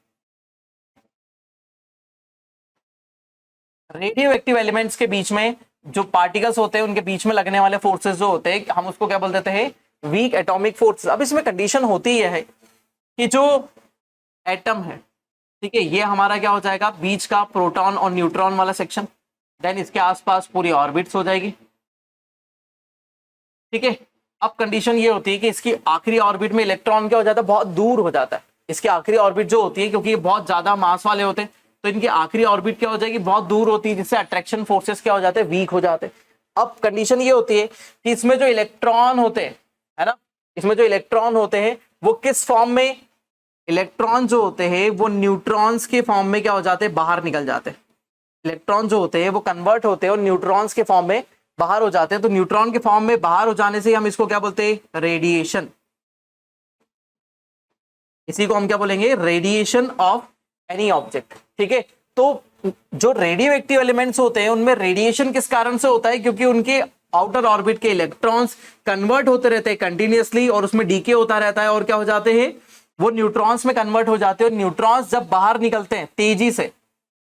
एलिमेंट्स के बीच में जो पार्टिकल्स होते हैं, उनके बीच में लगने वाले फोर्सेस जो होते हैं, हम उसको क्या बोल देते हैं, वीक एटॉमिक फोर्सेस। अब इसमें कंडीशन होती है कि जो एटम है, ठीक है, ये हमारा क्या हो जाएगा, बीच का प्रोटॉन और न्यूट्रॉन वाला सेक्शन, देन इसके आसपास पूरी ऑर्बिट्स हो जाएगी, ठीक है। अब कंडीशन ये होती है कि इसकी आखिरी ऑर्बिट में इलेक्ट्रॉन क्या हो जाता है, बहुत दूर हो जाता है। इसकी आखिरी ऑर्बिट जो होती है, क्योंकि ये बहुत ज्यादा मास वाले होते हैं, तो इनकी आखिरी ऑर्बिट क्या हो जाएगी, बहुत दूर होती है, जिससे अट्रैक्शन फोर्सेस क्या हो जाते हैं, वीक हो जाते हैं। अब कंडीशन ये होती है कि इसमें जो इलेक्ट्रॉन होते हैं, है ना, इसमें जो इलेक्ट्रॉन होते हैं वो किस फॉर्म में, इलेक्ट्रॉन जो होते हैं वो न्यूट्रॉन्स के फॉर्म में क्या हो जाते हैं, बाहर निकल जाते हैं। इलेक्ट्रॉन जो होते हैं वो कन्वर्ट होते हैं और न्यूट्रॉन्स के फॉर्म में बाहर हो जाते हैं। तो न्यूट्रॉन के फॉर्म में बाहर हो जाने से हम इसको क्या बोलते हैं, रेडिएशन। इसी को हम क्या बोलेंगे, रेडिएशन ऑफ एनी ऑब्जेक्ट, ठीक है। तो जो रेडियो एक्टिव एलिमेंट्स होते हैं उनमें रेडिएशन किस कारण से होता है, क्योंकि उनके आउटर ऑर्बिट के इलेक्ट्रॉन्स कन्वर्ट होते रहते हैं कंटिन्यूअसली और उसमें डीके होता रहता है और क्या हो जाते हैं, वो न्यूट्रॉन्स में कन्वर्ट हो जाते हैं। और न्यूट्रॉन्स जब बाहर निकलते हैं तेजी से,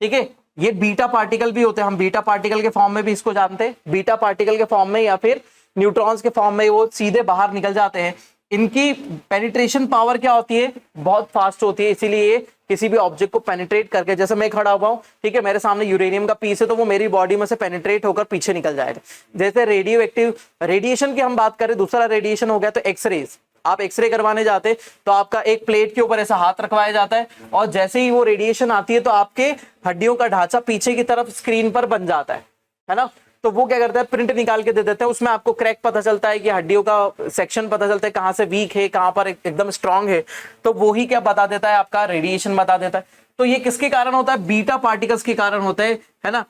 ठीक है, ये बीटा पार्टिकल भी होते हैं, हम बीटा पार्टिकल के फॉर्म में भी इसको जानते हैं, बीटा पार्टिकल के फॉर्म में या फिर न्यूट्रॉन्स के फॉर्म में वो सीधे बाहर निकल जाते हैं। इनकी पेनिट्रेशन पावर क्या होती है, बहुत फास्ट होती है, इसीलिए किसी भी ऑब्जेक्ट को पेनिट्रेट करके, जैसे मैं खड़ा हुआ हूं, ठीक है, मेरे सामने यूरेनियम का पीस है तो वो मेरी बॉडी में से पेनिट्रेट होकर पीछे निकल जाएगा। जैसे रेडियो एक्टिव रेडिएशन की हम बात करें, दूसरा रेडिएशन हो गया तो एक्सरेज। आप एक्सरे करवाने जाते तो आपका एक प्लेट के ऊपर ऐसा हाथ रखवाया जाता है और जैसे ही वो रेडिएशन आती है तो आपके हड्डियों का ढांचा पीछे की तरफ स्क्रीन पर बन जाता है ना। तो वो क्या करता है, प्रिंट निकाल के दे देते हैं, उसमें आपको क्रैक पता चलता है कि हड्डियों का सेक्शन पता चलता है, कहाँ से वीक है, कहाँ पर एकदम स्ट्रांग है, तो वो ही क्या बता देता है, आपका रेडिएशन बता देता है। तो ये किसके कारण होता है, बीटा पार्टिकल्स के कारण होते हैं, है ना।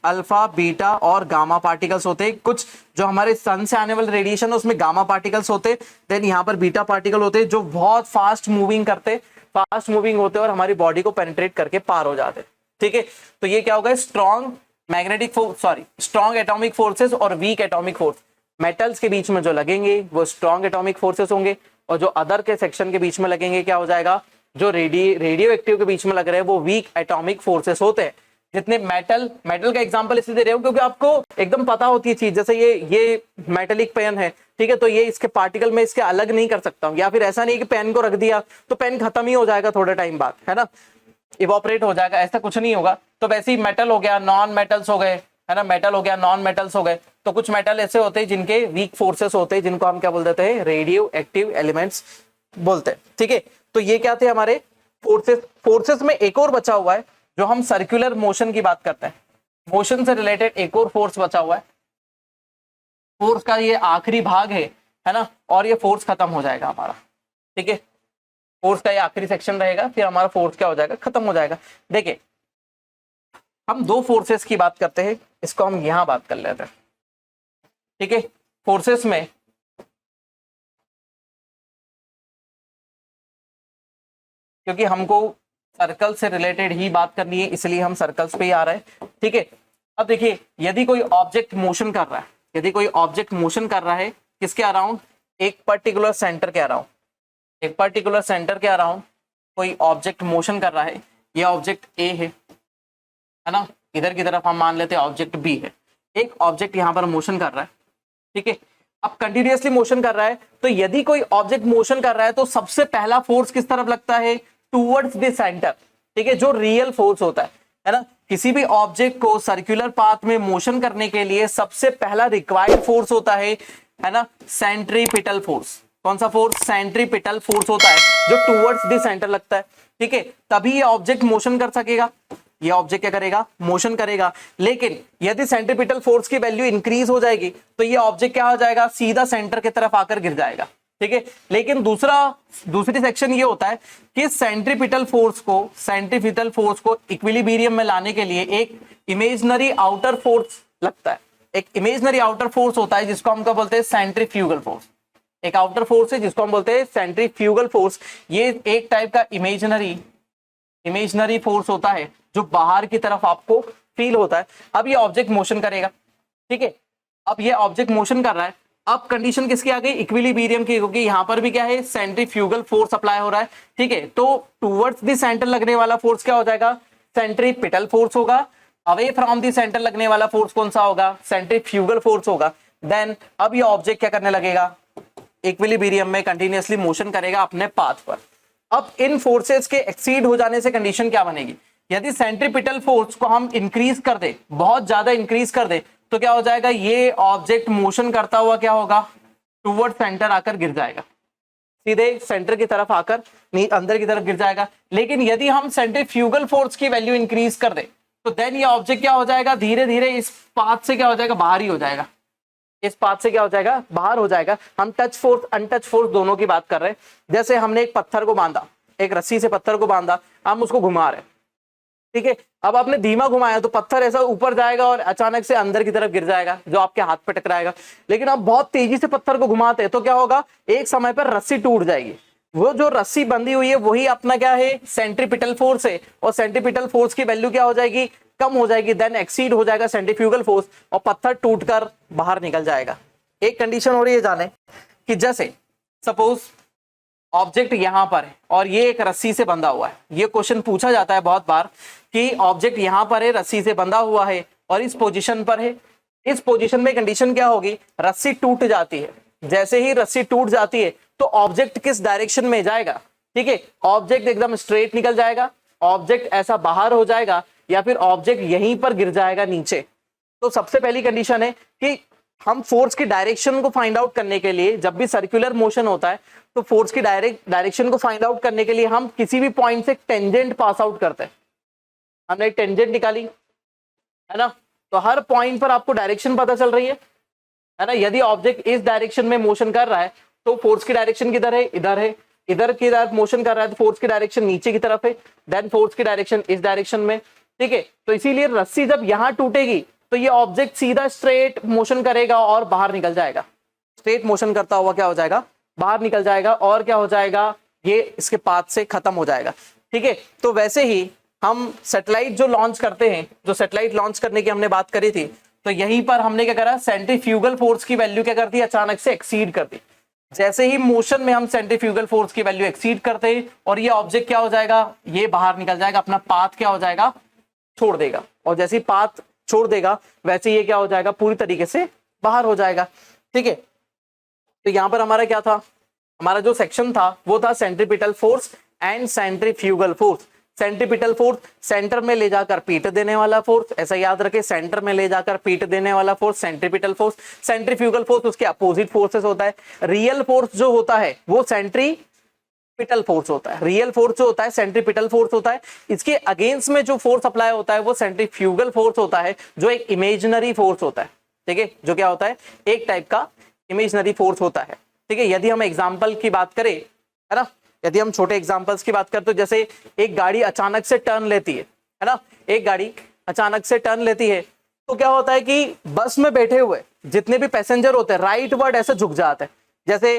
अल्फा बीटा और गामा पार्टिकल्स होते हैं। कुछ जो हमारे सन से आने वाले रेडिएशन है उसमें गामा पार्टिकल्स होते हैं, देन यहाँ पर बीटा पार्टिकल होते हैं जो बहुत फास्ट मूविंग होते हैं और हमारी बॉडी को पेनिट्रेट करके पार हो जाते हैं, ठीक है। तो ये क्या होगा, स्ट्रॉन्ग एटॉमिक फोर्सेस और वीक एटॉमिक फोर्स। मेटल्स के बीच में जो लगेंगे वो स्ट्रॉन्ग एटॉमिक फोर्सेस होंगे और जो अदर के सेक्शन के बीच में लगेंगे क्या हो जाएगा, जो रेडियो एक्टिव के बीच में लग रहे हैं वो वीक एटॉमिक फोर्सेस होते हैं। जितने मेटल का एग्जांपल इसलिए दे रहे हो क्योंकि आपको एकदम पता होती है चीज, जैसे ये मेटेलिक पेन है, ठीक है, तो ये इसके पार्टिकल में इसके अलग नहीं कर सकता हूं, या फिर ऐसा नहीं कि पेन को रख दिया तो पेन खत्म ही हो जाएगा थोड़े टाइम बाद, है ना, इवोपरेट हो जाएगा, ऐसा कुछ नहीं होगा। तो वैसे ही मेटल हो गया, नॉन मेटल्स हो गए, है ना, मेटल हो गया, नॉन मेटल्स हो गए। तो कुछ मेटल ऐसे होते हैं जिनके वीक फोर्सेस होते हैं, जिनको हम क्या बोल देते हैं, रेडियो एक्टिव एलिमेंट्स बोलते हैं, ठीक है। तो ये क्या थे हमारे फोर्सेस में एक और बचा हुआ है जो हम सर्कुलर मोशन की बात करते हैं। मोशन से रिलेटेड एक और फोर्स बचा हुआ है, फोर्स का ये आखिरी भाग है ना, और ये फोर्स खत्म हो जाएगा हमारा, ठीक है। फोर्स का ये आखिरी सेक्शन रहेगा, फिर हमारा फोर्स क्या हो जाएगा, खत्म हो जाएगा। देखिए हम दो फोर्सेस की बात करते हैं, इसको हम यहां बात कर लेते हैं, ठीक है। फोर्सेस में क्योंकि हमको सर्कल से रिलेटेड ही बात करनी है इसलिए हम सर्कल्स पे ही आ रहे हैं, ठीक है। अब देखिए यदि कोई ऑब्जेक्ट मोशन कर रहा है, किसके अराउंड, एक पर्टिकुलर सेंटर के अराउंड कोई ऑब्जेक्ट मोशन कर रहा है, ये ऑब्जेक्ट ए है ना, इधर की तरफ हम मान लेते हैं ऑब्जेक्ट बी है, एक ऑब्जेक्ट यहाँ पर मोशन कर रहा है, ठीक है। अब कंटिन्यूअसली मोशन कर रहा है, तो यदि कोई ऑब्जेक्ट मोशन कर रहा है तो सबसे पहला फोर्स किस तरफ लगता है, टूवर्ड्स द सेंटर, ठीक है, जो रियल फोर्स होता है ना। किसी भी ऑब्जेक्ट को सर्कुलर पाथ में मोशन करने के लिए सबसे पहला रिक्वायर्ड फोर्स होता है ना, सेंट्रीपिटल फोर्स। कौन सा फोर्स, सेंट्रीपिटल फोर्स होता है जो टूवर्ड्स द सेंटर लगता है, ठीक है, तभी ये ऑब्जेक्ट मोशन कर सकेगा, ये ऑब्जेक्ट क्या करेगा, मोशन करेगा। लेकिन यदि सेंट्रीपिटल फोर्स की वैल्यू इंक्रीज हो जाएगी तो ये ऑब्जेक्ट क्या हो जाएगा, सीधा सेंटर की तरफ आकर गिर जाएगा, ठीक है। लेकिन दूसरी सेक्शन ये होता है कि सेंट्रीपिटल फोर्स को इक्विलिब्रियम में लाने के लिए एक इमेजिनरी आउटर फोर्स लगता है, एक इमेजिनरी आउटर फोर्स होता है जिसको हम क्या बोलते हैं, सेंट्रीफ्यूगल फोर्स। एक आउटर फोर्स है जिसको हम बोलते हैं सेंट्रीफ्यूगल फोर्स। ये एक टाइप का इमेजिनरी फोर्स होता है जो बाहर की तरफ आपको फील होता है। अब ये ऑब्जेक्ट मोशन करेगा, ठीक है, अब ये ऑब्जेक्ट मोशन कर रहा है, अब कंडीशन किसकी आ गई, इक्विलिब्रियम की, क्योंकि यहां पर भी क्या है, सेंट्रीफ्यूगल फोर्स अप्लाई हो रहा है, ठीक है। तो टुवर्ड्स द सेंटर लगने वाला फोर्स क्या हो जाएगा, सेंट्रीपिटल फोर्स होगा। अवे फ्रॉम द सेंटर लगने वाला फोर्स कौन सा होगा, सेंट्रीफ्यूगल फोर्स होगा। देन अब ये ऑब्जेक्ट क्या करने लगेगा, इक्विलिब्रियम में कंटिन्यूअसली मोशन करेगा अपने पाथ पर। अब इन फोर्सेस के एक्सीड हो जाने से कंडीशन क्या बनेगी, यदि सेंट्रीपिटल फोर्स को हम इंक्रीज कर दे, बहुत ज्यादा इंक्रीज कर दे, तो क्या हो जाएगा, ये ऑब्जेक्ट मोशन करता हुआ क्या होगा, टुवर्ड सेंटर आकर गिर जाएगा, सीधे सेंटर की तरफ आकर नहीं अंदर की तरफ गिर जाएगा। लेकिन यदि हम सेंट्रीफ्यूगल फोर्स की वैल्यू इंक्रीज कर दे तो देन ये ऑब्जेक्ट क्या हो जाएगा, धीरे धीरे इस पाथ से क्या हो जाएगा, बाहर ही हो जाएगा, इस पाथ से क्या हो जाएगा, बाहर हो जाएगा। हम टच फोर्स अनटच फोर्स दोनों की बात कर रहे हैं। जैसे हमने एक पत्थर को बांधा, एक रस्सी से पत्थर को बांधा, हम उसको घुमा रहे, ठीक है। अब आपने धीमा घुमाया तो पत्थर ऐसा ऊपर जाएगा और अचानक से अंदर की तरफ गिर जाएगा, जो आपके हाथ पे टकराएगा। लेकिन आप बहुत तेजी से पत्थर को घुमाते हैं तो क्या होगा, एक समय पर रस्सी टूट जाएगी। वो जो रस्सी बंधी हुई है वही अपना क्या है, सेंट्रीपिटल फोर्स है, और सेंट्रीपिटल फोर्स की वैल्यू क्या हो जाएगी, कम हो जाएगी, देन एक्सीड हो जाएगा सेंट्रीफ्यूगल फोर्स और पत्थर टूटकर बाहर निकल जाएगा। एक कंडीशन हो रही है जाने कि जैसे सपोज ऑब्जेक्ट यहां पर है और ये एक रस्सी से बंधा हुआ है। ये क्वेश्चन पूछा जाता है बहुत बार कि ऑब्जेक्ट यहां पर है, रस्सी से बंधा हुआ है और इस पोजीशन पर है। इस पोजीशन में कंडीशन क्या होगी, रस्सी टूट जाती है। जैसे ही रस्सी टूट जाती है तो ऑब्जेक्ट किस डायरेक्शन में जाएगा, ठीक है, ऑब्जेक्ट एकदम स्ट्रेट निकल जाएगा, ऑब्जेक्ट ऐसा बाहर हो जाएगा, या फिर ऑब्जेक्ट यहीं पर गिर जाएगा नीचे। तो सबसे पहली कंडीशन है कि हम फोर्स की डायरेक्शन को फाइंड आउट करने के लिए, जब भी सर्कुलर मोशन होता है तो फोर्स की डायरेक्शन को फाइंड आउट करने के लिए हम किसी भी पॉइंट से टेंजेंट पास आउट करते हैं। हमने एक टेंजेंट निकाली है ना, तो हर पॉइंट पर आपको डायरेक्शन पता चल रही है ना। यदि ऑब्जेक्ट इस डायरेक्शन में मोशन कर रहा है तो फोर्स की डायरेक्शन किधर है, इधर है। इधर की तरफ मोशन कर रहा है तो फोर्स की डायरेक्शन नीचे की तरफ है, देन फोर्स की डायरेक्शन इस डायरेक्शन में, ठीक है। तो इसीलिए रस्सी जब यहां टूटेगी तो ये ऑब्जेक्ट सीधा स्ट्रेट मोशन करेगा और बाहर निकल जाएगा। स्ट्रेट मोशन करता हुआ क्या हो जाएगा, बाहर निकल जाएगा और क्या हो जाएगा, ये इसके पाथ से खत्म हो जाएगा, ठीक है। तो वैसे ही हम सैटेलाइट जो लॉन्च करते हैं, जो सैटेलाइट लॉन्च करने की हमने बात करी थी, तो यहीं पर हमने क्या करा, सेंट्रीफ्यूगल फोर्स की वैल्यू क्या कर दी, अचानक से एक्सीड कर दी। जैसे ही मोशन में हम सेंट्रीफ्यूगल फोर्स की वैल्यू एक्सीड करते हैं और ये ऑब्जेक्ट क्या हो जाएगा, ये बाहर निकल जाएगा, अपना पाथ क्या हो जाएगा, छोड़ देगा। और जैसे ही पाथ छोड़ देगा वैसे ये क्या हो जाएगा, पूरी तरीके से बाहर हो जाएगा, ठीक है। तो यहां पर हमारा क्या था, हमारा जो सेक्शन था वो था centripetal force and centrifugal force. Centripetal force centre में ले जाकर पीट देने वाला फोर्स, ऐसा याद रखे, सेंटर में ले जाकर पीट देने वाला force centripetal force. Centrifugal force उसके अपोजिट फोर्सेस होता है। रियल फोर्स जो होता है वो सेंट्रीपिटल फोर्स होता है। रियल फोर्स जो होता है सेंट्रीपिटल फोर्स होता है। इसके अगेंस्ट में जो फोर्स अप्लाई होता है वो सेंट्रीफ्यूगल फोर्स होता है, जो एक इमेजिनरी फोर्स होता है, ठीक है, जो क्या होता है, एक टाइप का इमेजिनरी फोर्स होता है, ठीक है। यदि हम एग्जाम्पल की बात करें, है ना, यदि हम छोटे एग्जांपल्स की बात करें तो जैसे एक गाड़ी अचानक से टर्न लेती है ना, एक गाड़ी अचानक से टर्न लेती है तो क्या होता है कि बस में बैठे हुए जितने भी पैसेंजर होते हैं राइट वर्ड ऐसे झुक जाते हैं। जैसे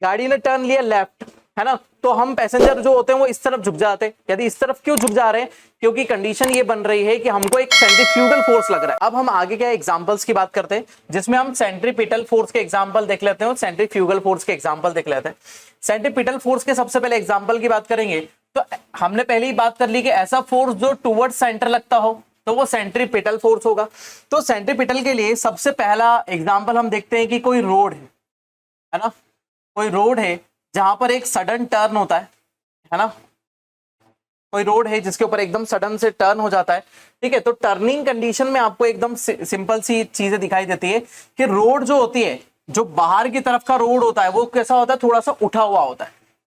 गाड़ी ने टर्न लिया लेफ्ट, है ना, तो हम पैसेंजर जो होते हैं वो इस तरफ झुक जाते हैं। यदि इस तरफ क्यों झुक जा रहे हैं, क्योंकि कंडीशन ये बन रही है कि हमको एक सेंट्रीफ्यूगल फोर्स लग रहा है। अब हम आगे क्या एग्जांपल्स की बात करते हैं जिसमें हम सेंट्रीपिटल फोर्स के एग्जांपल देख लेते हैं और सेंट्रीफ्यूगल फोर्स के एग्जांपल देख लेते हैं। सेंट्रीपिटल फोर्स के सबसे पहले एग्जांपल की बात करेंगे तो हमने पहले ही बात कर ली कि ऐसा फोर्स जो टुवर्ड्स सेंटर लगता हो तो वो सेंट्रीपिटल फोर्स होगा। तो सेंट्रीपिटल के लिए सबसे पहला एग्जांपल हम देखते हैं कि कोई रोड है ना, कोई रोड है जहां पर एक सडन टर्न होता है ना, कोई रोड है जिसके ऊपर एकदम सडन से टर्न हो जाता है, ठीक है। तो टर्निंग कंडीशन में आपको एकदम सिंपल सी चीजें दिखाई देती है कि रोड जो होती है, जो बाहर की तरफ का रोड होता है वो कैसा होता है, थोड़ा सा उठा हुआ होता है।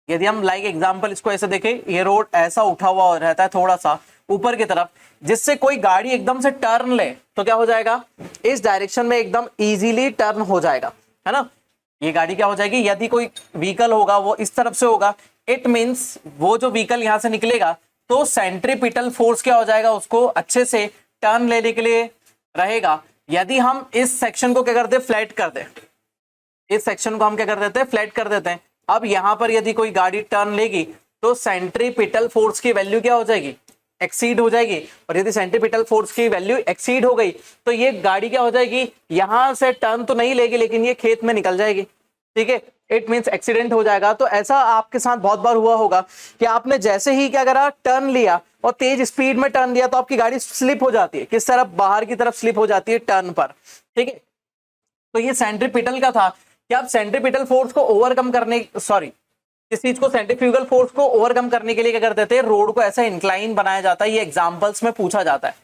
यदि हम लाइक एग्जांपल इसको ऐसे देखें, ये रोड ऐसा उठा हुआ रहता है थोड़ा सा ऊपर की तरफ, जिससे कोई गाड़ी एकदम से टर्न ले तो क्या हो जाएगा, इस डायरेक्शन में एकदम इजीली टर्न हो जाएगा, है ना। ये गाड़ी क्या हो जाएगी, यदि कोई व्हीकल होगा वो इस तरफ से होगा, इट मींस वो जो व्हीकल यहां से निकलेगा तो सेंट्रीपिटल फोर्स क्या हो जाएगा, उसको अच्छे से टर्न लेने के लिए रहेगा। यदि हम इस सेक्शन को क्या करते हैं, फ्लैट कर दें, इस सेक्शन को हम क्या कर देते हैं, फ्लैट कर देते हैं। अब यहां पर यदि कोई गाड़ी टर्न लेगी तो सेंट्रीपिटल फोर्स की वैल्यू क्या हो जाएगी, एक्सीड हो जाएगी। और यदि सेंट्रीपिटल फोर्स की वैल्यू एक्सीड हो गई तो ये गाड़ी क्या हो जाएगी, यहां से टर्न तो नहीं लेगी लेकिन ये खेत में निकल जाएगी, ठीक है। इट मींस एक्सीडेंट हो जाएगा। तो ऐसा आपके साथ बहुत बार हुआ होगा कि आपने जैसे ही क्या करा, टर्न लिया और तेज स्पीड में टर्न लिया तो आपकी गाड़ी स्लिप हो जाती है, किस तरफ, बाहर की तरफ स्लिप हो जाती है टर्न पर, ठीक है। तो ये सेंट्रीपिटल का था कि आप सेंट्रीपिटल फोर्स को ओवरकम करने, सॉरी, इस चीज को सेंट्रीफ्यूगल फोर्स को ओवरकम करने के लिए क्या कर देते हैं, रोड को ऐसा इंक्लाइन बनाया जाता है। ये एग्जांपल्स में पूछा जाता है,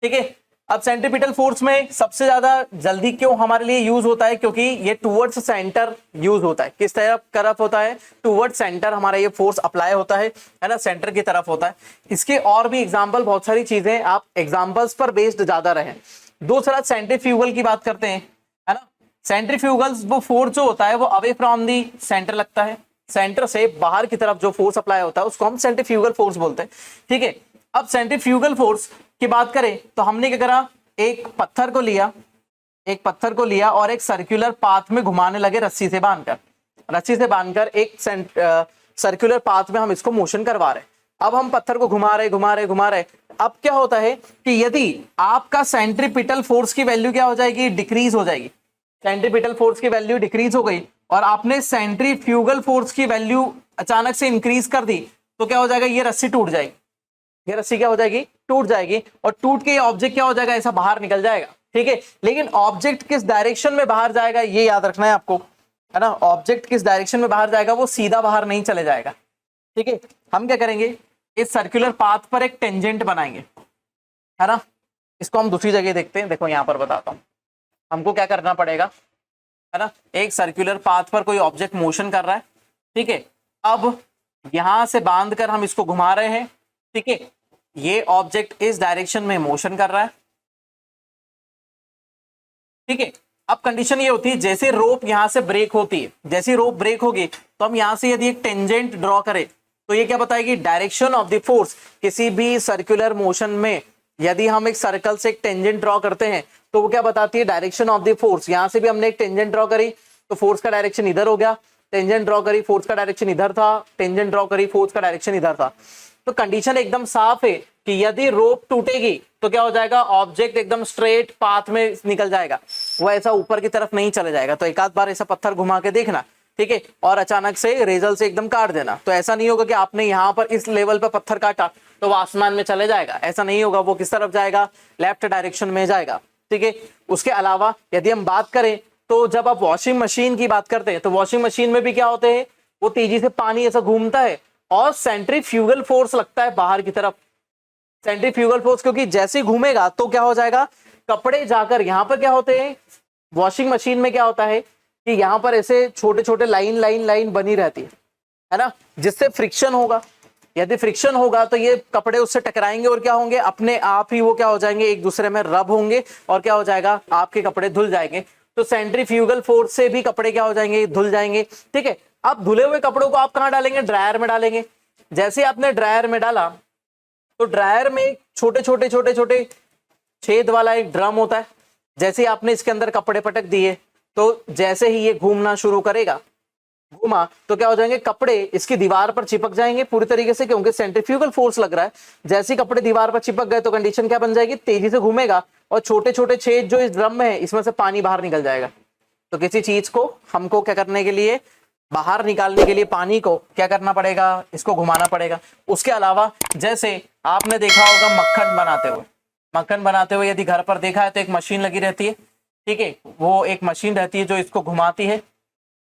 ठीक है। अब सेंट्रीपिटल फोर्स में सबसे ज्यादा जल्दी क्यों हमारे लिए यूज होता है, क्योंकि ये टुवर्ड्स सेंटर यूज होता है। किस तरफ होता है, टुवर्ड्स सेंटर हमारा ये फोर्स अप्लाई होता है ना, सेंटर की तरफ होता है। इसके और भी एग्जांपल, बहुत सारी चीजें, आप एग्जांपल्स पर बेस्ड ज्यादा रहे। दूसरा सेंट्रीफ्यूगल की बात करते हैं, है ना। सेंट्रीफ्यूगल्स वो फोर्स जो होता है वो अवे फ्रॉम दी सेंटर लगता है, सेंटर से बाहर की तरफ जो फोर्स अप्लाई होता है उसको हम सेंट्रीफ्यूगल फोर्स बोलते हैं, ठीक है। अब सेंट्रीफ्यूगल फोर्स की बात करें तो हमने क्या करा, एक पत्थर को लिया और एक सर्कुलर पाथ में घुमाने लगे रस्सी से बांधकर एक सर्कुलर पाथ में हम इसको मोशन करवा रहे। अब हम पत्थर को घुमा रहे अब क्या होता है कि यदि आपका सेंट्रीपिटल फोर्स की वैल्यू क्या हो जाएगी, डिक्रीज हो जाएगी, सेंट्रीपिटल फोर्स की वैल्यू डिक्रीज हो गई और आपने सेंट्रीफ्यूगल फोर्स की वैल्यू अचानक से इंक्रीज कर दी, तो क्या हो जाएगा, ये रस्सी टूट जाएगी, ये रस्सी क्या हो जाएगी, टूट जाएगी, और टूट के ये ऑब्जेक्ट क्या हो जाएगा, ऐसा बाहर निकल जाएगा। ठीक है, लेकिन ऑब्जेक्ट किस डायरेक्शन में बाहर जाएगा ये याद रखना है आपको, है ना, ऑब्जेक्ट किस डायरेक्शन में बाहर जाएगा, वो सीधा बाहर नहीं चले जाएगा। ठीक है, हम क्या करेंगे, इस सर्कुलर पाथ पर एक टेंजेंट बनाएंगे, है ना, इसको हम दूसरी जगह देखते हैं। देखो यहां पर बताता हूं, हमको क्या करना पड़ेगा, है ना, एक सर्कुलर पाथ पर कोई ऑब्जेक्ट मोशन कर रहा है। ठीक है, अब यहां से बांध कर हम इसको घुमा रहे हैं। ठीक है, ये ऑब्जेक्ट इस डायरेक्शन में मोशन कर रहा है। ठीक है, अब कंडीशन ये होती है, जैसे रोप यहां से ब्रेक होती है, जैसी रोप ब्रेक होगी तो हम यहां से यदि एक टेंजेंट ड्रॉ करें तो ये क्या बताएगी, डायरेक्शन ऑफ द फोर्स। किसी भी सर्कुलर मोशन में यदि हम एक सर्कल से एक टेंजेंट ड्रॉ करते हैं तो वो क्या बताती है, डायरेक्शन ऑफ द फोर्स। यहां से भी हमने एक टेंजेंट ड्रॉ करी तो फोर्स का डायरेक्शन इधर हो गया, टेंजेंट ड्रॉ करी फोर्स का डायरेक्शन इधर था, टेंजेंट ड्रॉ करी फोर्स का डायरेक्शन इधर था। तो कंडीशन एकदम साफ है कि यदि रोप टूटेगी तो क्या हो जाएगा, ऑब्जेक्ट एकदम स्ट्रेट पाथ में निकल जाएगा, वो ऐसा ऊपर की तरफ नहीं चले जाएगा। तो एक आध बार ऐसा पत्थर घुमा के देखना, ठीक है, और अचानक से रेजर से एकदम काट देना। तो ऐसा नहीं होगा कि आपने यहाँ पर इस लेवल पर पत्थर काटा तो वो आसमान में चले जाएगा, ऐसा नहीं होगा, वो किस तरफ जाएगा, लेफ्ट डायरेक्शन में जाएगा। ठीक है, उसके अलावा यदि हम बात करें तो जब आप वॉशिंग मशीन की बात करते हैं तो वॉशिंग मशीन में भी क्या होते हैं, वो तेजी से पानी ऐसा घूमता है और सेंट्रीफ्यूगल फोर्स लगता है बाहर की तरफ। सेंट्रीफ्यूगल फोर्स क्योंकि जैसे घूमेगा तो क्या हो जाएगा, कपड़े जाकर यहाँ पर क्या होते हैं, वॉशिंग मशीन में क्या होता है कि यहाँ पर ऐसे छोटे छोटे लाइन लाइन लाइन बनी रहती है ना, जिससे फ्रिक्शन होगा। यदि फ्रिक्शन होगा तो ये कपड़े उससे टकराएंगे और क्या होंगे, अपने आप ही वो क्या हो जाएंगे, एक दूसरे में रब होंगे और क्या हो जाएगा, आपके कपड़े धुल जाएंगे। तो सेंट्रीफ्यूगल फोर्स से भी कपड़े क्या हो जाएंगे, धुल जाएंगे। ठीक है, अब धुले हुए कपड़ों को आप कहाँ डालेंगे, ड्रायर में डालेंगे। जैसे आपने ड्रायर में डाला तो ड्रायर में छोटे छोटे छोटे छोटे छेद वाला एक ड्रम होता है, जैसे आपने इसके अंदर कपड़े पटक दिए तो जैसे ही ये घूमना शुरू करेगा, घूमा तो क्या हो जाएंगे, कपड़े इसकी दीवार पर चिपक जाएंगे पूरी तरीके से, क्योंकि सेंट्रीफ्यूगल फोर्स लग रहा है। जैसे ही कपड़े दीवार पर चिपक गए तो कंडीशन क्या बन जाएगी, तेजी से घूमेगा और छोटे छोटे छेद जो इस ड्रम में है इसमें से पानी बाहर निकल जाएगा। तो किसी चीज को हमको क्या करने के लिए, बाहर निकालने के लिए पानी को क्या करना पड़ेगा, इसको घुमाना पड़ेगा। उसके अलावा जैसे आपने देखा होगा मक्खन बनाते हुए यदि घर पर देखा है तो एक मशीन लगी रहती है। ठीक है, वो एक मशीन रहती है जो इसको घुमाती है।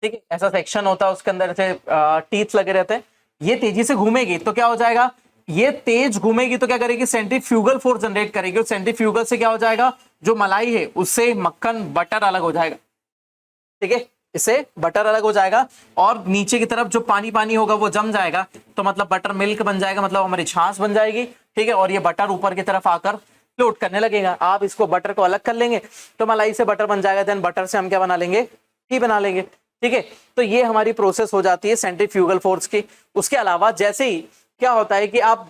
ठीक है, ऐसा सेक्शन होता है उसके अंदर से टीथ लगे रहते हैं। ये तेजी से घूमेगी तो क्या हो जाएगा, ये तेज घूमेगी तो क्या करेगी, सेंट्रीफ्यूगल फोर्स जनरेट करेगी और सेंट्रीफ्यूगल से क्या हो जाएगा, जो मलाई है उससे मक्खन बटर अलग हो जाएगा। ठीक है, इससे बटर अलग हो जाएगा और नीचे की तरफ जो पानी पानी होगा वो जम जाएगा, तो मतलब बटर मिल्क बन जाएगा, मतलब हमारी छाछ बन जाएगी। ठीक है, और ये बटर ऊपर की तरफ आकर फ्लोट करने लगेगा। आप इसको बटर को अलग कर लेंगे तो मलाई से बटर बन जाएगा, देन बटर से हम क्या बना लेंगे, घी बना लेंगे। ठीक है, तो ये हमारी प्रोसेस हो जाती है सेंट्रीफ्यूगल फोर्स की। उसके अलावा जैसे ही क्या होता है कि आप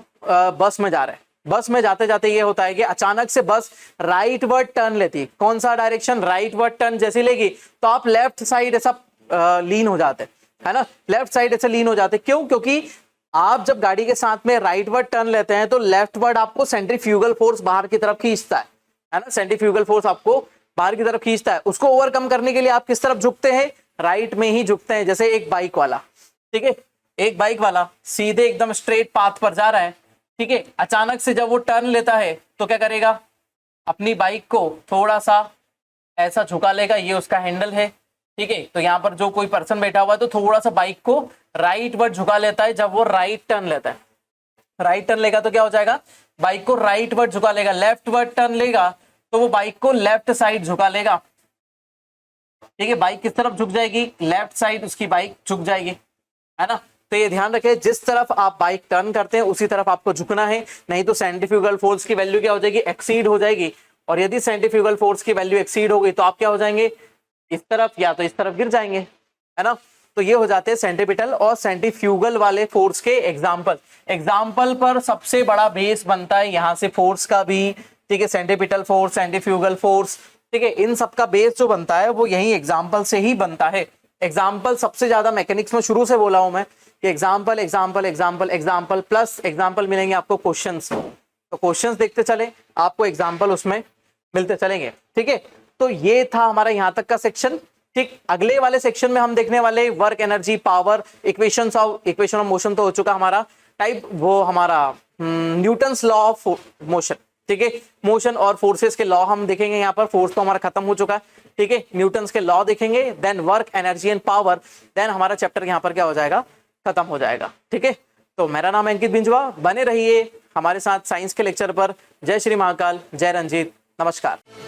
बस में जा रहे हैं, बस में जाते जाते ये होता है कि अचानक से बस राइट वर्ड टर्न लेती है। कौन सा डायरेक्शन, राइट वर्ड टर्न जैसी लेगी तो आप लेफ्ट साइड ऐसा लीन हो जाते हैं, है ना, लेफ्ट साइड ऐसे लीन हो जाते। क्यों, क्योंकि आप जब गाड़ी के साथ में राइट वर्ड टर्न लेते हैं तो लेफ्ट वर्ड आपको सेंट्रीफ्यूगल फोर्स बाहर की तरफ खींचता है ना, सेंट्रीफ्यूगल फोर्स आपको बाहर की तरफ खींचता है। उसको ओवरकम करने के लिए आप किस तरफ झुकते हैं, राइट में ही झुकते हैं। जैसे एक बाइक वाला, ठीक है, एक बाइक वाला सीधे एकदम स्ट्रेट पाथ पर जा रहा है। ठीक है, अचानक से जब वो टर्न लेता है तो क्या करेगा, अपनी बाइक को थोड़ा सा ऐसा झुका लेगा, ये उसका हैंडल है। ठीक है, तो यहाँ पर जो कोई पर्सन बैठा हुआ है तो थोड़ा सा बाइक को राइट वर्ड झुका लेता है। जब वो राइट टर्न लेता है, राइट टर्न लेगा तो क्या हो जाएगा, बाइक को राइट वर्ड झुका लेगा। लेफ्ट वर्ड टर्न लेगा तो वो बाइक को लेफ्ट साइड झुका लेगा। ठीक है, बाइक किस तरफ झुक जाएगी, लेफ्ट साइड उसकी बाइक झुक जाएगी, है ना। तो ये ध्यान रखें, जिस तरफ आप बाइक टर्न करते हैं उसी तरफ आपको झुकना है, नहीं तो सेंट्रीफ्यूगल फोर्स की वैल्यू क्या हो जाएगी, एक्सीड हो जाएगी। और यदि सेंट्रीफ्यूगल फोर्स की वैल्यू एक्सीड हो गई तो आप क्या हो जाएंगे, इस तरफ या तो इस तरफ गिर जाएंगे, है ना। तो ये हो जाते हैं सेंट्रीपिटल और सेंट्रीफ्यूगल वाले फोर्स के एग्जाम्पल पर सबसे बड़ा बेस बनता है यहाँ से फोर्स का भी। ठीक है, सेंट्रीपिटल फोर्स, सेंट्रीफ्यूगल फोर्स, ठीक है, इन सब का बेस जो बनता है वो यही एग्जाम्पल से ही बनता है। एग्जाम्पल सबसे ज्यादा मैकेनिक्स में शुरू से बोला हूं मैं कि example example example example plus example मिलेंगे आपको क्वेश्चंस। तो क्वेश्चंस देखते चले, आपको एग्जाम्पल उसमें मिलते चलेंगे। ठीक है, तो ये था हमारा यहाँ तक का सेक्शन। ठीक, अगले वाले सेक्शन में हम देखने वाले work, energy, power, equation of motion तो हो चुका हमारा टाइप, वो हमारा न्यूटन्स लॉ ऑफ मोशन। ठीक है, मोशन और फोर्सेस के लॉ हम देखेंगे यहाँ पर, फोर्स तो हमारा खत्म हो चुका है। ठीक है, न्यूटन्स के लॉ देखेंगे, then work, energy and power, then हमारा चैप्टर यहाँ पर क्या हो जाएगा, खत्म हो जाएगा। ठीक है, तो मेरा नाम है अंकित बिंजवा, बने रहिए हमारे साथ साइंस के लेक्चर पर। जय श्री महाकाल, जय रंजीत, नमस्कार।